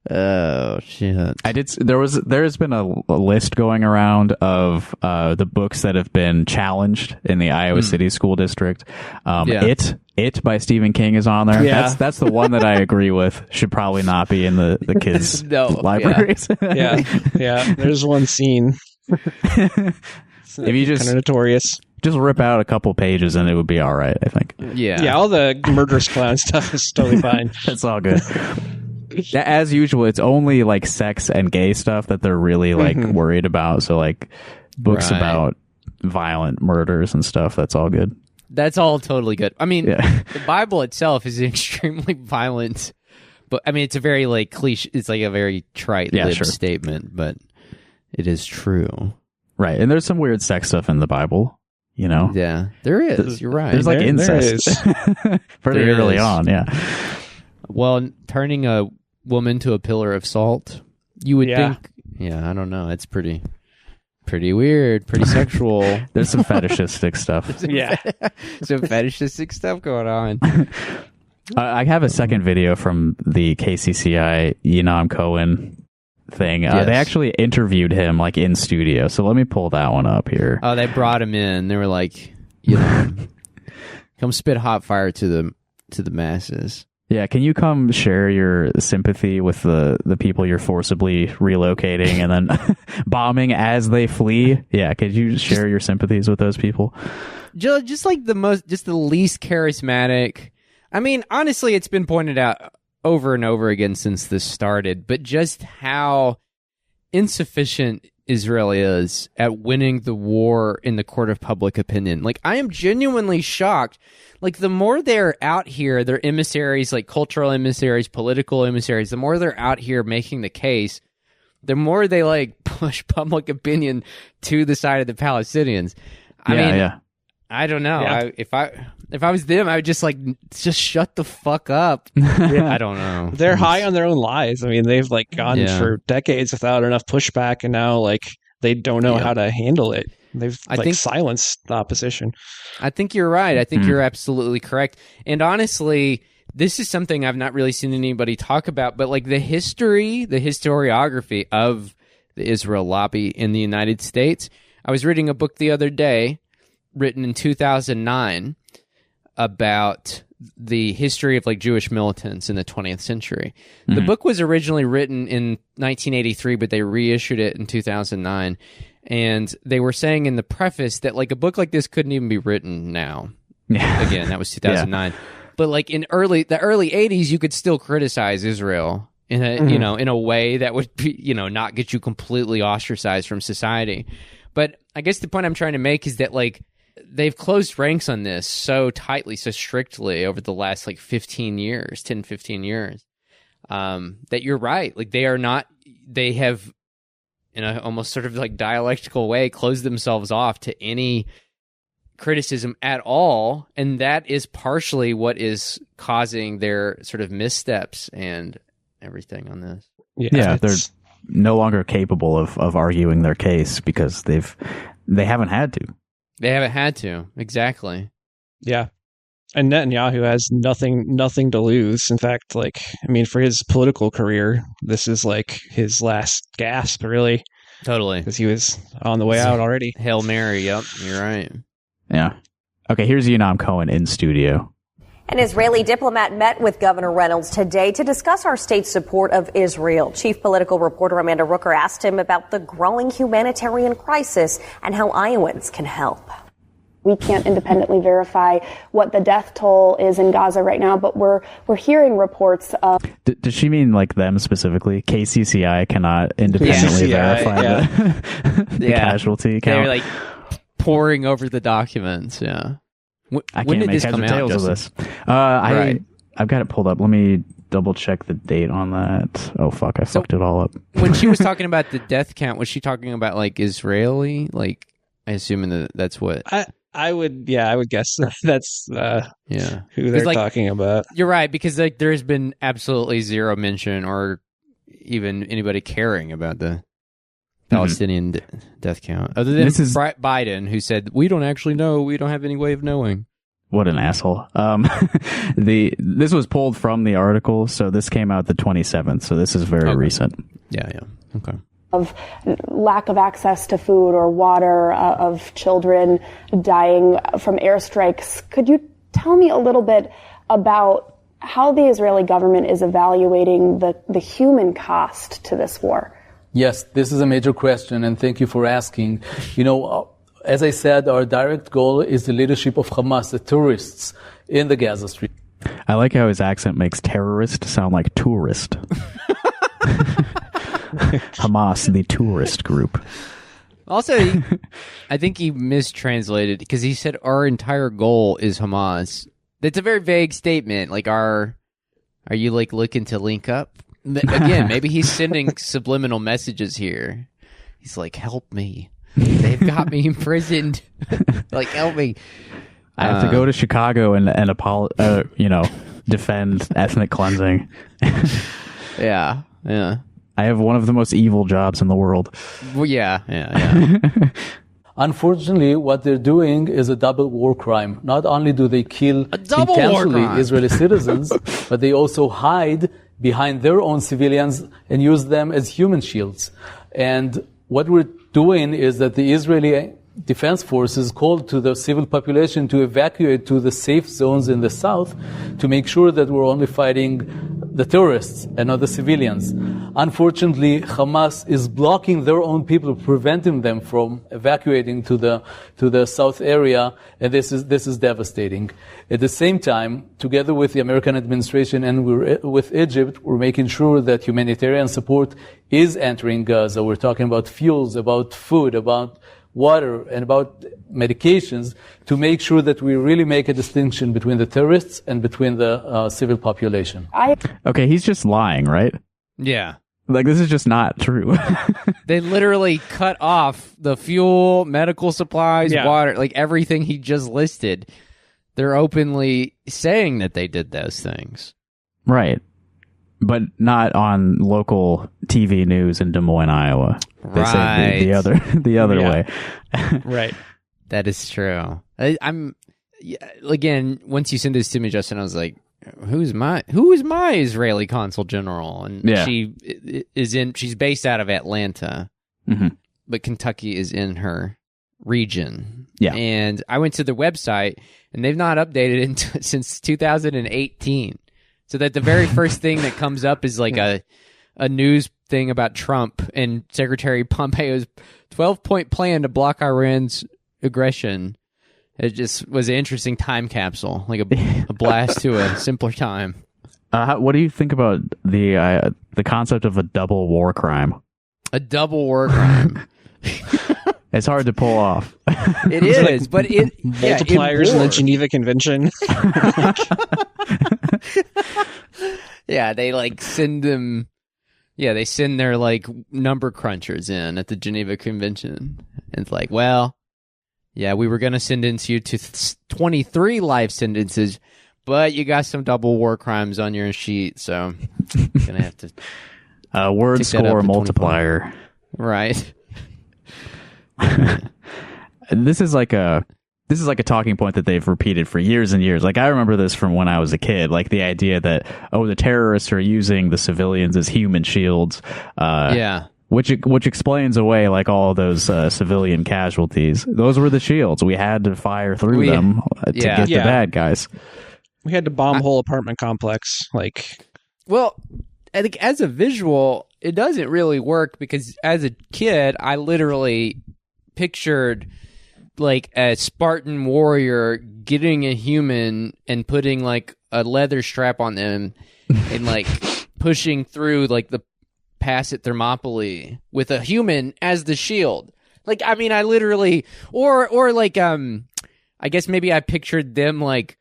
Oh, shit! There has been a list going around of the books that have been challenged in the Iowa City School District. It by Stephen King is on there. Yeah. That's the one that I agree with. Should probably not be in the kids' libraries. Yeah. There's one scene. If you just kind of notorious. Just rip out a couple pages and it would be all right, I think. Yeah, all the murderous clown stuff is totally fine. That's all good. As usual, it's only like sex and gay stuff that they're really like worried about. So like books about violent murders and stuff, that's all good. That's all totally good. I mean, the Bible itself is extremely violent, but I mean, it's a very like cliche, it's like a very trite statement, but it is true. Right. And there's some weird sex stuff in the Bible. You know? Yeah, there is. You're right. There's like incest pretty early on. Yeah. Well, turning a woman to a pillar of salt, you would think. Yeah, I don't know. It's pretty weird, pretty sexual. There's some fetishistic stuff. Some fetishistic stuff going on. I have a second video from the KCCI Enam Cohen thing. They actually interviewed him like in studio, so let me pull that one up here. Oh, they brought him in. They were like, come spit hot fire to the masses. Yeah, can you come share your sympathy with the people you're forcibly relocating and then bombing as they flee? Yeah, could you share your sympathies with those people? Just like the least charismatic. I mean, honestly, it's been pointed out over and over again since this started, but just how insufficient Israel is at winning the war in the court of public opinion. Like, I am genuinely shocked. Like, the more they're out here, their emissaries, like cultural emissaries, political emissaries, the more they're out here making the case, the more they like push public opinion to the side of the Palestinians. I mean, I don't know. Yeah. If I was them, I would just shut the fuck up. I don't know. They're high on their own lies. I mean, they've like gone for decades without enough pushback, and now like they don't know how to handle it. They've silenced the opposition. I think you're right. I think you're absolutely correct. And honestly, this is something I've not really seen anybody talk about, but like the historiography of the Israel lobby in the United States. I was reading a book the other day written in 2009 about the history of like Jewish militants in the 20th century. The book was originally written in 1983, but they reissued it in 2009. And they were saying in the preface that like a book like this couldn't even be written now. Again, that was 2009. But like in the early 80s, you could still criticize Israel in a in a way that would be, not get you completely ostracized from society. But I guess the point I'm trying to make is that like they've closed ranks on this so tightly, so strictly over the last like 10, 15 years, that you're right. Like they have in a almost sort of like dialectical way closed themselves off to any criticism at all. And that is partially what is causing their sort of missteps and everything on this. Yeah, they're no longer capable of arguing their case because they haven't had to. They haven't had to. Exactly. Yeah. And Netanyahu has nothing to lose. In fact, like, I mean, for his political career, this is like his last gasp, really. Totally. Because he was on the way out already. Hail Mary. Yep. You're right. Yeah. Okay, here's Enam Cohen in studio. An Israeli diplomat met with Governor Reynolds today to discuss our state's support of Israel. Chief political reporter Amanda Rooker asked him about the growing humanitarian crisis and how Iowans can help. We can't independently verify what the death toll is in Gaza right now, but we're hearing reports of... Does she mean like them specifically? KCCI cannot independently verify the casualty count? They're like poring over the documents, I can't make heads or tails of this. I've got it pulled up. Let me double check the date on that. Oh, fuck. I fucked it all up. When she was talking about the death count, was she talking about like Israeli? Like, I assume that's what... I would guess that's who they're talking about. You're right, because like there's been absolutely zero mention or even anybody caring about the Palestinian death count, other than Biden, who said we don't actually know, we don't have any way of knowing. What an asshole. This was pulled from the article, so this came out the 27th, so this is very recent. Yeah. Okay. Of lack of access to food or water, of children dying from airstrikes. Could you tell me a little bit about how the Israeli government is evaluating the human cost to this war? Yes, this is a major question, and thank you for asking. As I said, our direct goal is the leadership of Hamas, the terrorists in the Gaza Strip. I like how his accent makes terrorist sound like tourist. Hamas, the tourist group. Also, I think he mistranslated because he said our entire goal is Hamas. That's a very vague statement. Like, are you like looking to link up? Again, maybe he's sending subliminal messages here. He's like, help me. They've got me imprisoned. Like, help me. I have to go to Chicago and defend ethnic cleansing. Yeah. I have one of the most evil jobs in the world. Well, yeah. Unfortunately, what they're doing is a double war crime. Not only do they kill intentionally Israeli citizens, but they also hide behind their own civilians and use them as human shields. And what we're doing is that the Israeli Defense Forces called to the civil population to evacuate to the safe zones in the south to make sure that we're only fighting the terrorists and not the civilians. Unfortunately, Hamas is blocking their own people, preventing them from evacuating to the south area, and this is devastating. At the same time, together with the American administration and with Egypt, we're making sure that humanitarian support is entering Gaza. We're talking about fuels, about food, about water, and about medications to make sure that we really make a distinction between the terrorists and between the civil population. Okay, he's just lying, right? Yeah. Like, this is just not true. They literally cut off the fuel, medical supplies, water, like everything he just listed. They're openly saying that they did those things. Right. But not on local TV news in Des Moines, Iowa. They say the other way. Right. That is true. I'm again, once you send this to me, Justin, I was like, who is my Israeli consul general? And she's based out of Atlanta, but Kentucky is in her region. Yeah. And I went to their website, and they've not updated since 2018. So that the very first thing that comes up is like a news thing about Trump and Secretary Pompeo's 12-point plan to block Iran's aggression. It just was an interesting time capsule, like a blast to a simpler time. What do you think about the concept of a double war crime? A double war crime. It's hard to pull off. It is, but multipliers in the Geneva Convention. Yeah, they like send them. Yeah, they send their like number crunchers in at the Geneva Convention. And it's like, well, yeah, we were going to sentence you to 23 life sentences, but you got some double war crimes on your sheet, so you're going to have to word score multiplier. Right. This is like a talking point that they've repeated for years and years. Like, I remember this from when I was a kid, like the idea that, the terrorists are using the civilians as human shields. Which explains away like all those civilian casualties. Those were the shields. We had to fire through them to get the bad guys. We had to bomb a whole apartment complex. Well, I think as a visual, it doesn't really work because as a kid, I literally pictured like a Spartan warrior getting a human and putting like a leather strap on them and like pushing through like the pass at Thermopylae with a human as the shield. Like, I mean, I literally, or like, I guess maybe I pictured them like,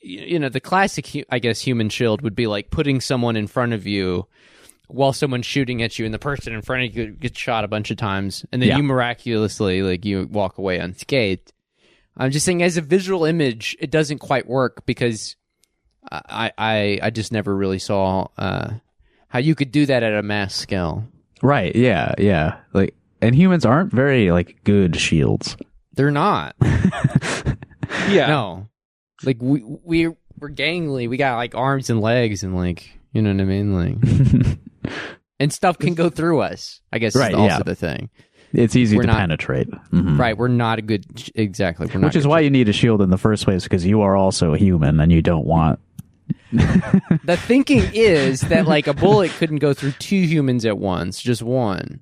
the classic, I guess, human shield would be like putting someone in front of you while someone's shooting at you, and the person in front of you gets shot a bunch of times, and then you miraculously, like, you walk away unscathed. I'm just saying, as a visual image, it doesn't quite work because I just never really saw how you could do that at a mass scale. Right? Yeah. Like, and humans aren't very like good shields. They're not. Yeah. No. Like we're gangly. We got like arms and legs and like, you know what I mean? Like. and stuff can go through us. I guess is also the thing. It's easy to penetrate. Mm-hmm. Right, we're not a good... Exactly. Which is why you need a shield in the first place, because you are also a human, and you don't want... The thinking is that, like, a bullet couldn't go through 2 humans at once, just one.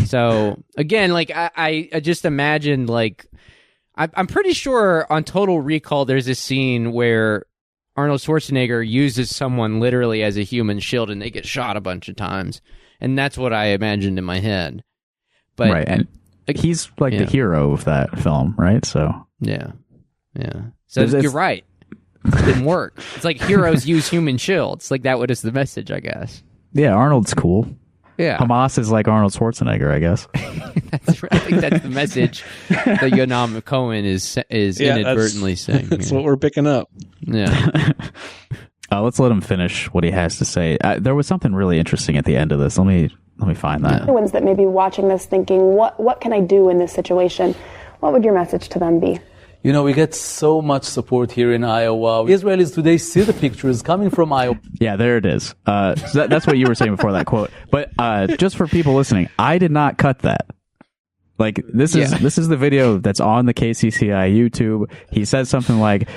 So, again, like, I just imagined, like... I'm pretty sure on Total Recall there's a scene where Arnold Schwarzenegger uses someone literally as a human shield, and they get shot a bunch of times. And that's what I imagined in my head. But, right, and he's like the hero of that film, right? So yeah. So you're right. It didn't work. It's like heroes use human shields. Like that was the message, I guess. Yeah, Arnold's cool. Yeah, Hamas is like Arnold Schwarzenegger, I guess. That's right. I think that's the message that Yonam Cohen is inadvertently saying. That's what we're picking up. Yeah. Let's let him finish what he has to say. There was something really interesting at the end of this. Let me find that. The ones that may be watching this thinking, what can I do in this situation? What would your message to them be? You know, we get so much support here in Iowa. Israelis today see the pictures coming from Iowa. Yeah, there it is. So that's what you were saying before that quote. But just for people listening, I did not cut that. Like, this is the video that's on the KCCI YouTube. He says something like,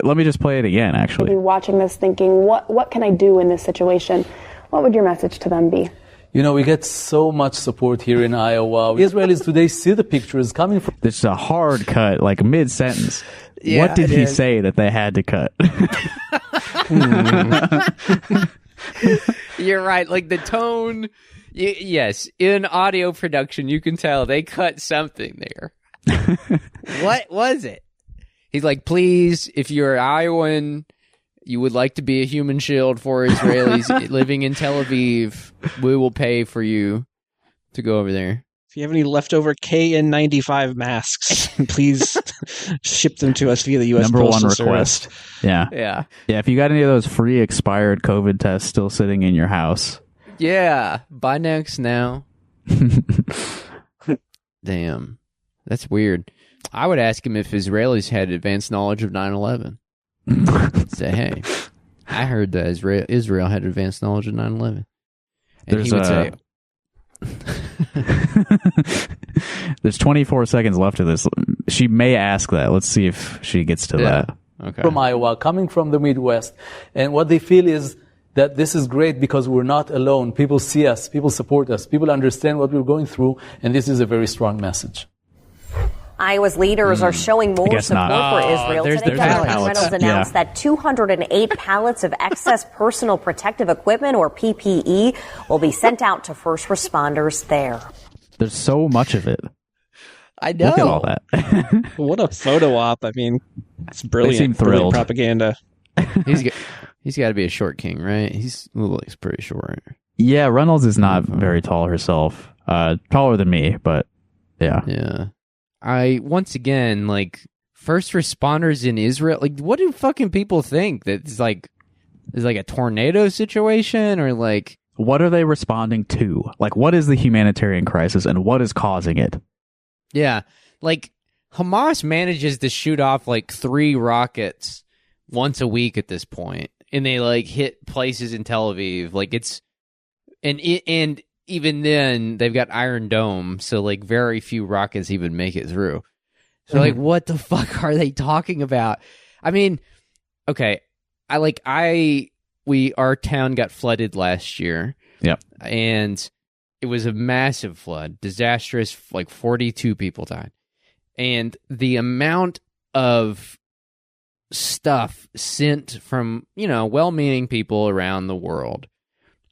let me just play it again, actually. Maybe watching this thinking, what can I do in this situation? What would your message to them be? You know, we get so much support here in Iowa. Israelis today see the pictures coming from... This is a hard cut, like mid-sentence. Yeah, what did he say that they had to cut? You're right. Like the tone... yes, in audio production, you can tell they cut something there. What was it? He's like, please, if you're Iowan... you would like to be a human shield for Israelis living in Tel Aviv, we will pay for you to go over there. If you have any leftover KN95 masks, please ship them to us via the U.S. Number Postal one request. Service. Yeah. If you got any of those free expired COVID tests still sitting in your house. Yeah. Buy next now. Damn. That's weird. I would ask him if Israelis had advanced knowledge of 9/11. Say, hey, I heard that Israel had advanced knowledge of 9/11. And he would say... There's 24 seconds left of this. She may ask that. Let's see if she gets to that. Okay. From Iowa, coming from the Midwest. And what they feel is that this is great because we're not alone. People see us. People support us. People understand what we're going through. And this is a very strong message. Iowa's leaders are showing more support for Israel. Today, Governor Reynolds announced that 208 pallets of excess personal protective equipment, or PPE, will be sent out to first responders there. There's so much of it. I know. Look at all that. What a photo op. I mean, it's brilliant. They seem thrilled. Brilliant propaganda. He's got to be a short king, right? He's pretty short. Yeah, Reynolds is not very tall herself. Taller than me, but yeah. Yeah. Once again, like, first responders in Israel, like, what do fucking people think? That it's like a tornado situation, or like... What are they responding to? Like, what is the humanitarian crisis, and what is causing it? Yeah, like, Hamas manages to shoot off, like, 3 rockets once a week at this point, and they, like, hit places in Tel Aviv. Like, it's... And even then, they've got Iron Dome, so, like, very few rockets even make it through. So, like, what the fuck are they talking about? I mean, okay, our town got flooded last year. Yep. And it was a massive flood, disastrous, like, 42 people died. And the amount of stuff sent from, well-meaning people around the world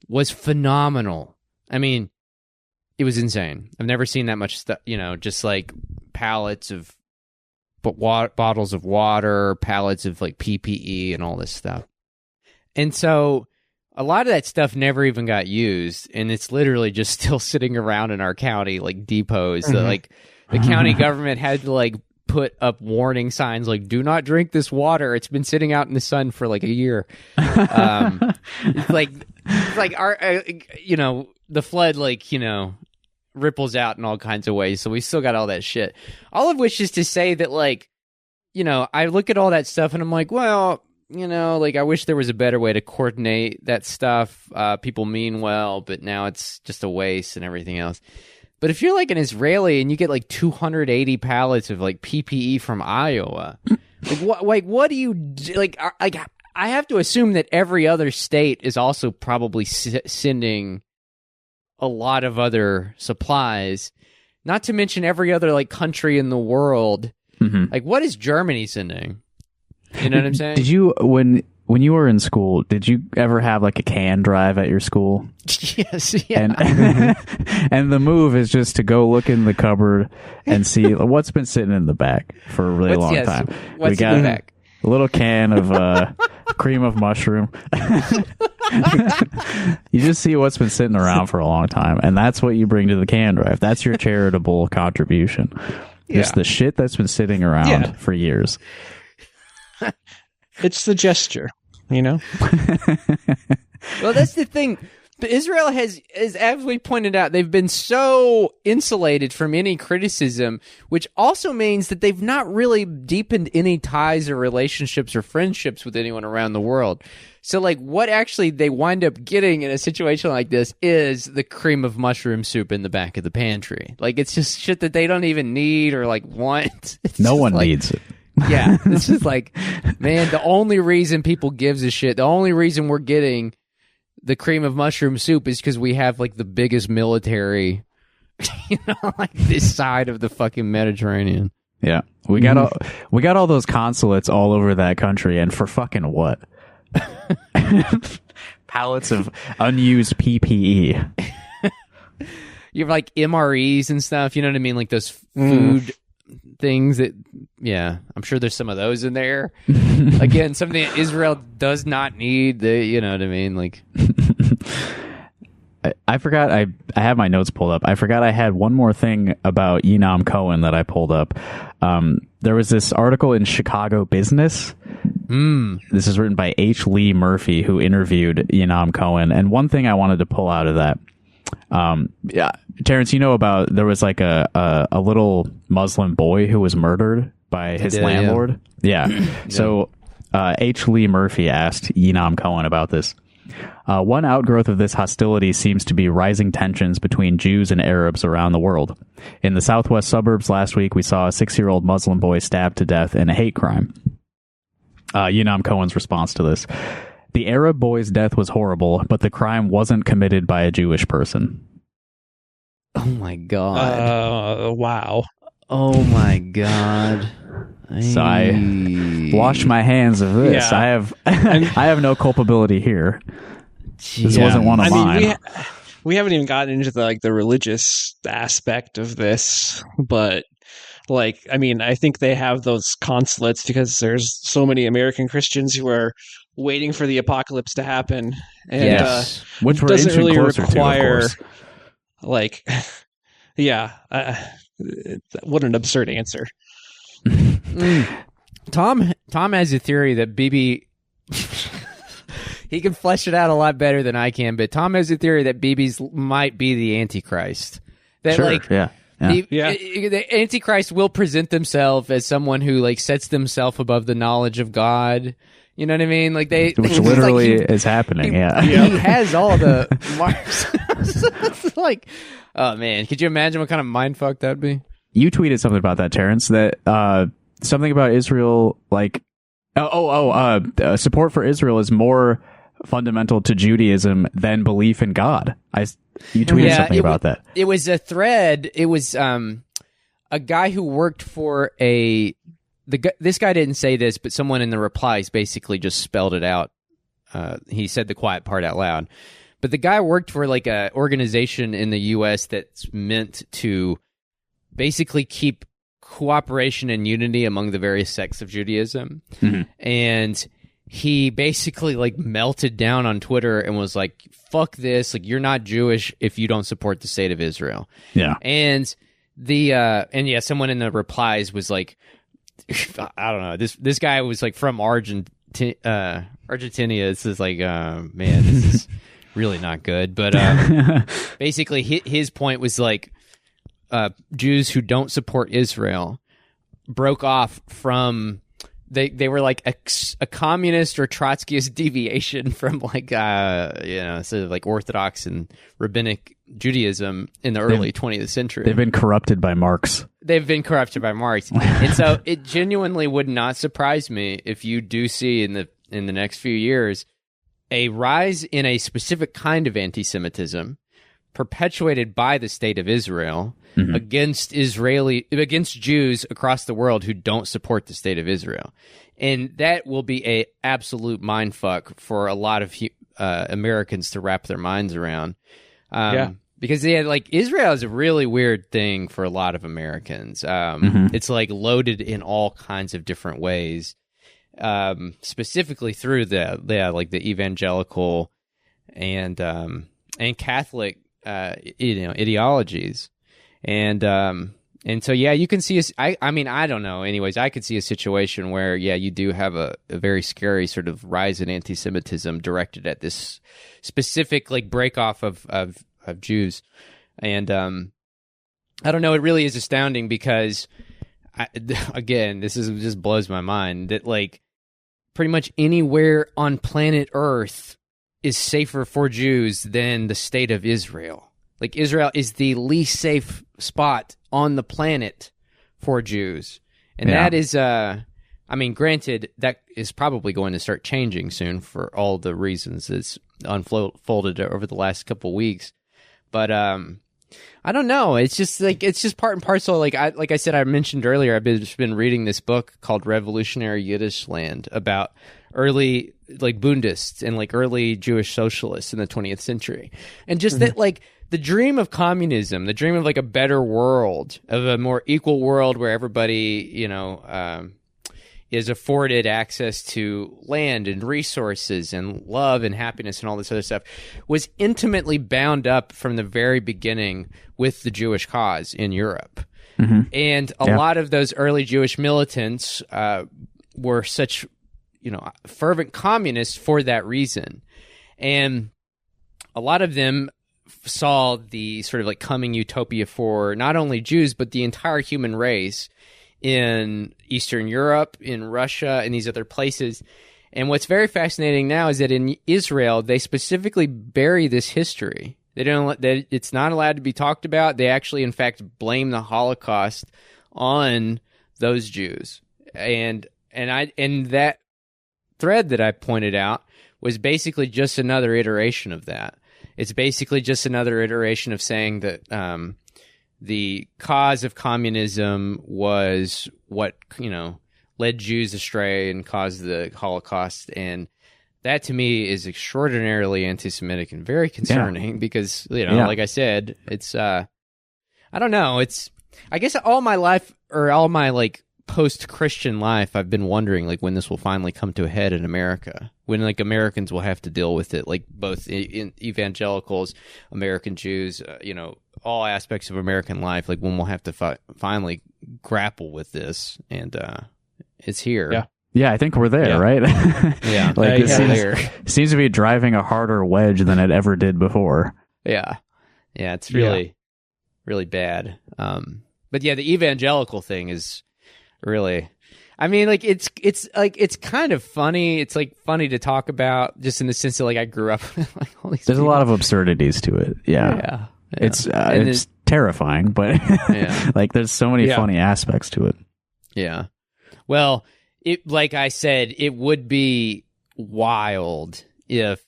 was phenomenal. I mean, it was insane. I've never seen that much stuff, just like pallets of bottles of water, pallets of like PPE and all this stuff. And so a lot of that stuff never even got used, and it's literally just still sitting around in our county, like depots. Mm-hmm. Like the county government had to like put up warning signs like, do not drink this water. It's been sitting out in the sun for like a year. It's like our, the flood, ripples out in all kinds of ways. So we still got all that shit. All of which is to say that, I look at all that stuff and I'm like, well, like I wish there was a better way to coordinate that stuff. People mean well, but now it's just a waste and everything else. But if you're like an Israeli and you get like 280 pallets of like PPE from Iowa, what do you do? Like I have to assume that every other state is also probably sending a lot of other supplies, not to mention every other like country in the world. Mm-hmm. Like, what is Germany sending? You know what I'm saying? Did you, when you were in school, did you ever have like a can drive at your school? Yes. Yeah. And the move is just to go look in the cupboard and see what's been sitting in the back for a really long time. What's in the back? A little can of cream of mushroom. You just see what's been sitting around for a long time, and that's what you bring to the can drive. That's your charitable contribution. Just the shit that's been sitting around for years. It's the gesture, you know? Well, that's the thing. Israel has absolutely pointed out they've been so insulated from any criticism, which also means that they've not really deepened any ties or relationships or friendships with anyone around the world. So, like, what actually they wind up getting in a situation like this is the cream of mushroom soup in the back of the pantry. Like, it's just shit that they don't even need or, like, want. No one needs it. Yeah, it's just like, man, the only reason people gives a shit, the only reason we're getting the cream of mushroom soup is because we have like the biggest military, like this side of the fucking Mediterranean. Yeah, we got all those consulates all over that country, and for fucking what? Pallets of unused PPE. You have like MREs and stuff. You know what I mean? Like those food things that, I'm sure there's some of those in there. Again, something that Israel does not need. You know what I mean? Like, I forgot. I have my notes pulled up. I forgot I had one more thing about Yenam Cohen that I pulled up. There was this article in Chicago Business. This is written by H. Lee Murphy, who interviewed Yenam Cohen. And one thing I wanted to pull out of that, Terence, you know about there was like a little Muslim boy who was murdered by his landlord. Yeah. So H. Lee Murphy asked Yenam Cohen about this. One outgrowth of this hostility seems to be rising tensions between Jews and Arabs around the world. In the southwest suburbs last week, we saw a 6-year-old Muslim boy stabbed to death in a hate crime. Yenam Cohen's response to this: the Arab boy's death was horrible, but the crime wasn't committed by a Jewish person. Oh my God. Wow. Oh my God. So I wash my hands of this. Yeah. I have no culpability here. This wasn't one of mine. We haven't even gotten into the religious aspect of this, but I think they have those consulates because there's so many American Christians who are waiting for the apocalypse to happen, and which we're doesn't really to, require of course. What an absurd answer. Tom has a theory that Bibi he can flesh it out a lot better than I can, but Tom has a theory that Bibi's might be the Antichrist. That the Antichrist will present themselves as someone who sets themselves above the knowledge of God. You know what I mean? Which literally is happening. He has all the marks. Oh man, could you imagine what kind of mindfuck that'd be? You tweeted something about that, Tarence. That something about Israel, support for Israel is more fundamental to Judaism than belief in God. You tweeted something about that. It was a thread. It was a guy who worked for this guy didn't say this, but someone in the replies basically just spelled it out. He said the quiet part out loud. But the guy worked for a organization in the U.S. that's meant to basically keep cooperation and unity among the various sects of Judaism. Mm-hmm. And he basically melted down on Twitter and was like, fuck this. You're not Jewish if you don't support the state of Israel. Yeah. And someone in the replies was like, I don't know. This guy was from Argentina. This is man, this is really not good. But basically, his point was Jews who don't support Israel broke off from they were like a communist or Trotskyist deviation from like sort of like Orthodox and rabbinic Judaism in the early 20th century. They've been corrupted by Marx. And so it genuinely would not surprise me if you do see in the next few years a rise in a specific kind of anti-Semitism perpetuated by the state of Israel against Jews across the world who don't support the state of Israel. And that will be a absolute mindfuck for a lot of Americans to wrap their minds around. Because like Israel is a really weird thing for a lot of Americans. It's like loaded in all kinds of different ways, specifically through the evangelical and Catholic ideologies, and so you can see I mean I don't know. Anyways, I could see a situation where you do have a very scary sort of rise in anti-Semitism directed at this specific like break off of Jews, and I don't know. It really is astounding because this just blows my mind that like pretty much anywhere on planet Earth is safer for Jews than the state of Israel. Like Israel is the least safe spot on the planet for Jews. And that is, I mean, granted, that is probably going to start changing soon for all the reasons that's unfolded over the last couple weeks. But I don't know. It's just part and parcel. Like I said, I mentioned earlier, I've just been reading this book called Revolutionary Yiddish Land about early like Bundists and like early Jewish socialists in the 20th century. And just that like the dream of communism, the dream of like a better world, of a more equal world where everybody, is afforded access to land and resources and love and happiness and all this other stuff, was intimately bound up from the very beginning with the Jewish cause in Europe. And a lot of those early Jewish militants were such fervent communists for that reason. And a lot of them saw the sort of like coming utopia for not only Jews, but the entire human race in Eastern Europe, in Russia, and these other places. And what's very fascinating now is that in Israel, they specifically bury this history. It's not allowed to be talked about. They actually, in fact, blame the Holocaust on those Jews. And that thread that I pointed out was basically just another iteration of that. It's basically just another iteration of saying that the cause of communism was what, led Jews astray and caused the Holocaust. And that to me is extraordinarily anti-Semitic and very concerning because, like I said, it's, I don't know. I guess all my life or all my like post-Christian life, I've been wondering like when this will finally come to a head in America, when like Americans will have to deal with it, like both in evangelicals, American Jews, all aspects of American life, like when we'll have to finally grapple with this, and it's here. Yeah, I think we're there, right? Yeah, like it seems to be driving a harder wedge than it ever did before. Yeah, it's really bad. But yeah, the evangelical thing is really, I mean, like it's kind of funny. It's like funny to talk about, just in the sense that like I grew up with like all these. There's a lot of absurdities to it. Yeah. It's terrifying, but like there's so many funny aspects to it. Yeah. Well, like I said, it would be wild if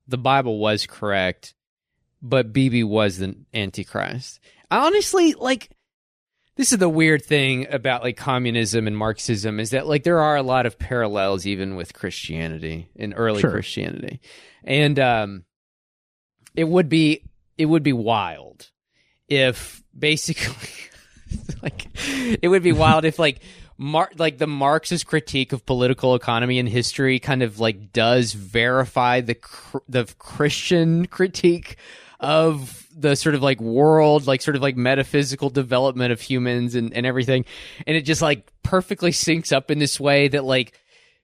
the Bible was correct, but Bibi was the Antichrist. Honestly, like, this is the weird thing about like communism and Marxism, is that like there are a lot of parallels even with Christianity and early Christianity, and it would be wild if basically like it would be wild if like the Marxist critique of political economy and history kind of like does verify the Christian critique of the sort of like world, like sort of like metaphysical development of humans and everything. And it just like perfectly syncs up in this way that like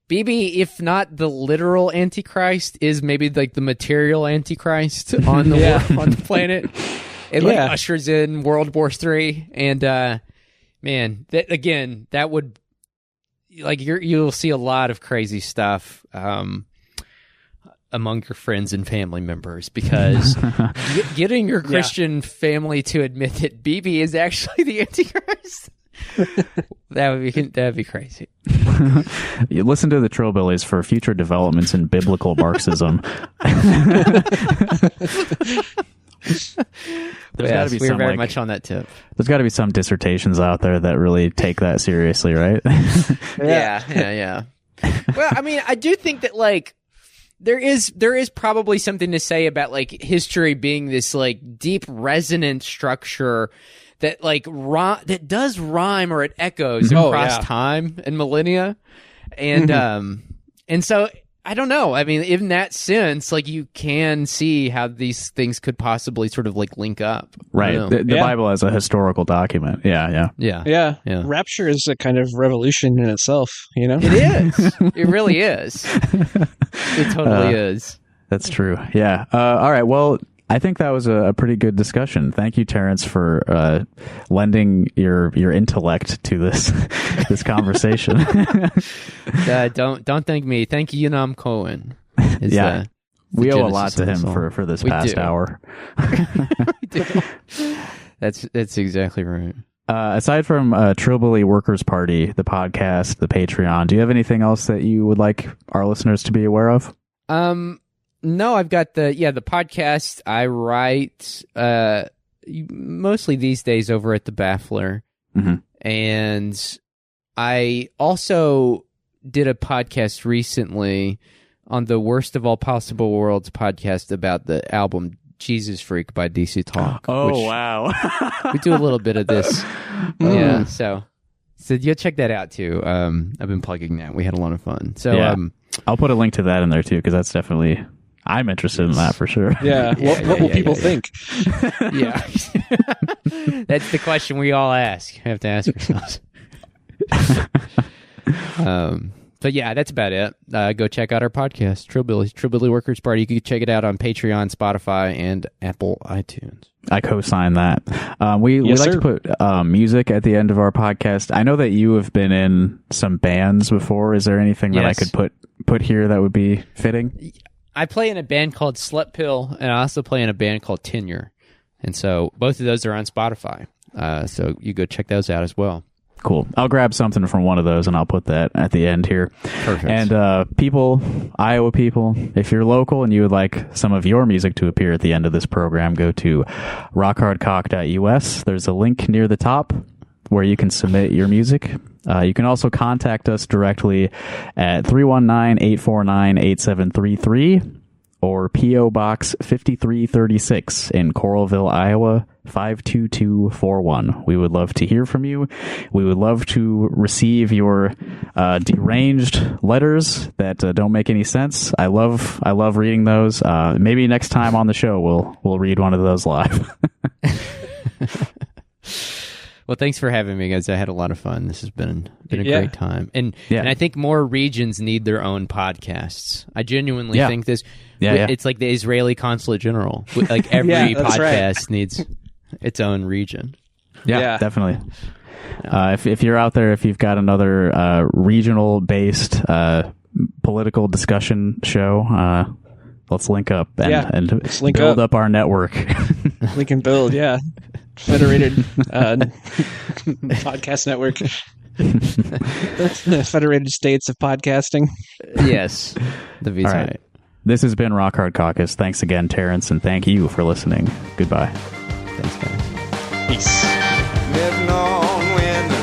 Bibi, if not the literal Antichrist, is maybe like the material Antichrist on the on the planet. It like ushers in World War III. And man, that would, like you'll see a lot of crazy stuff among your friends and family members, because getting your Christian family to admit that Bibi is actually the Antichrist, that'd be crazy. You listen to the Trillbillies for future developments in biblical Marxism. We're very much on that tip. There's got to be some dissertations out there that really take that seriously, right? Yeah. Well, I mean, I do think that like there is probably something to say about like history being this like deep resonant structure that like that does rhyme, or it echoes across time and millennia, and and so I don't know. I mean, in that sense, like you can see how these things could possibly sort of like link up. Right. The Bible as a historical document. Yeah. Rapture is a kind of revolution in itself, you know? It is. It really is. It totally is. That's true. Yeah. All right. Well, I think that was a pretty good discussion. Thank you, Terence, for lending your intellect to this conversation. Don't thank me. Thank you, Yunam Cohen. We owe a lot to him for this past hour. We do. That's exactly right. Aside from Trillbilly Workers Party, the podcast, the Patreon, do you have anything else that you would like our listeners to be aware of? No, I've got the podcast I write mostly these days over at the Baffler. And I also did a podcast recently on the Worst of All Possible Worlds podcast about the album Jesus Freak by DC Talk. Oh, wow. We do a little bit of this. Yeah, so you'll check that out too. I've been plugging that. We had a lot of fun. So I'll put a link to that in there too, because that's definitely... I'm interested in that for sure. Yeah. What will people think? Yeah. That's the question we all ask. We have to ask ourselves. But yeah, that's about it. Go check out our podcast, Trillbilly Workers Party. You can check it out on Patreon, Spotify, and Apple iTunes. I co-sign that. We like to put music at the end of our podcast. I know that you have been in some bands before. Is there anything that I could put here that would be fitting? I play in a band called Slut Pill, and I also play in a band called Tenure. And so both of those are on Spotify. So you go check those out as well. Cool. I'll grab something from one of those, and I'll put that at the end here. Perfect. And Iowa people, if you're local and you would like some of your music to appear at the end of this program, go to rockhardcock.us. There's a link near the top where you can submit your music. You can also contact us directly at 319-849-8733 or P.O. Box 5336 in Coralville, Iowa, 52241. We would love to hear from you. We would love to receive your deranged letters that don't make any sense. I love reading those. Maybe next time on the show we'll read one of those live. Well, thanks for having me, guys. I had a lot of fun. This has been a great time. And I think more regions need their own podcasts. I genuinely think this. It's like the Israeli consulate general. Like every podcast needs its own region. Yeah, definitely. If you're out there, if you've got another regional-based political discussion show, let's link up and build up our network. Link and build, Federated Podcast Network. Federated States of Podcasting. Yes. The V's All right. This has been Rock Hard Caucus. Thanks again, Tarence, and thank you for listening. Goodbye. Thanks, guys. Peace. Living on when the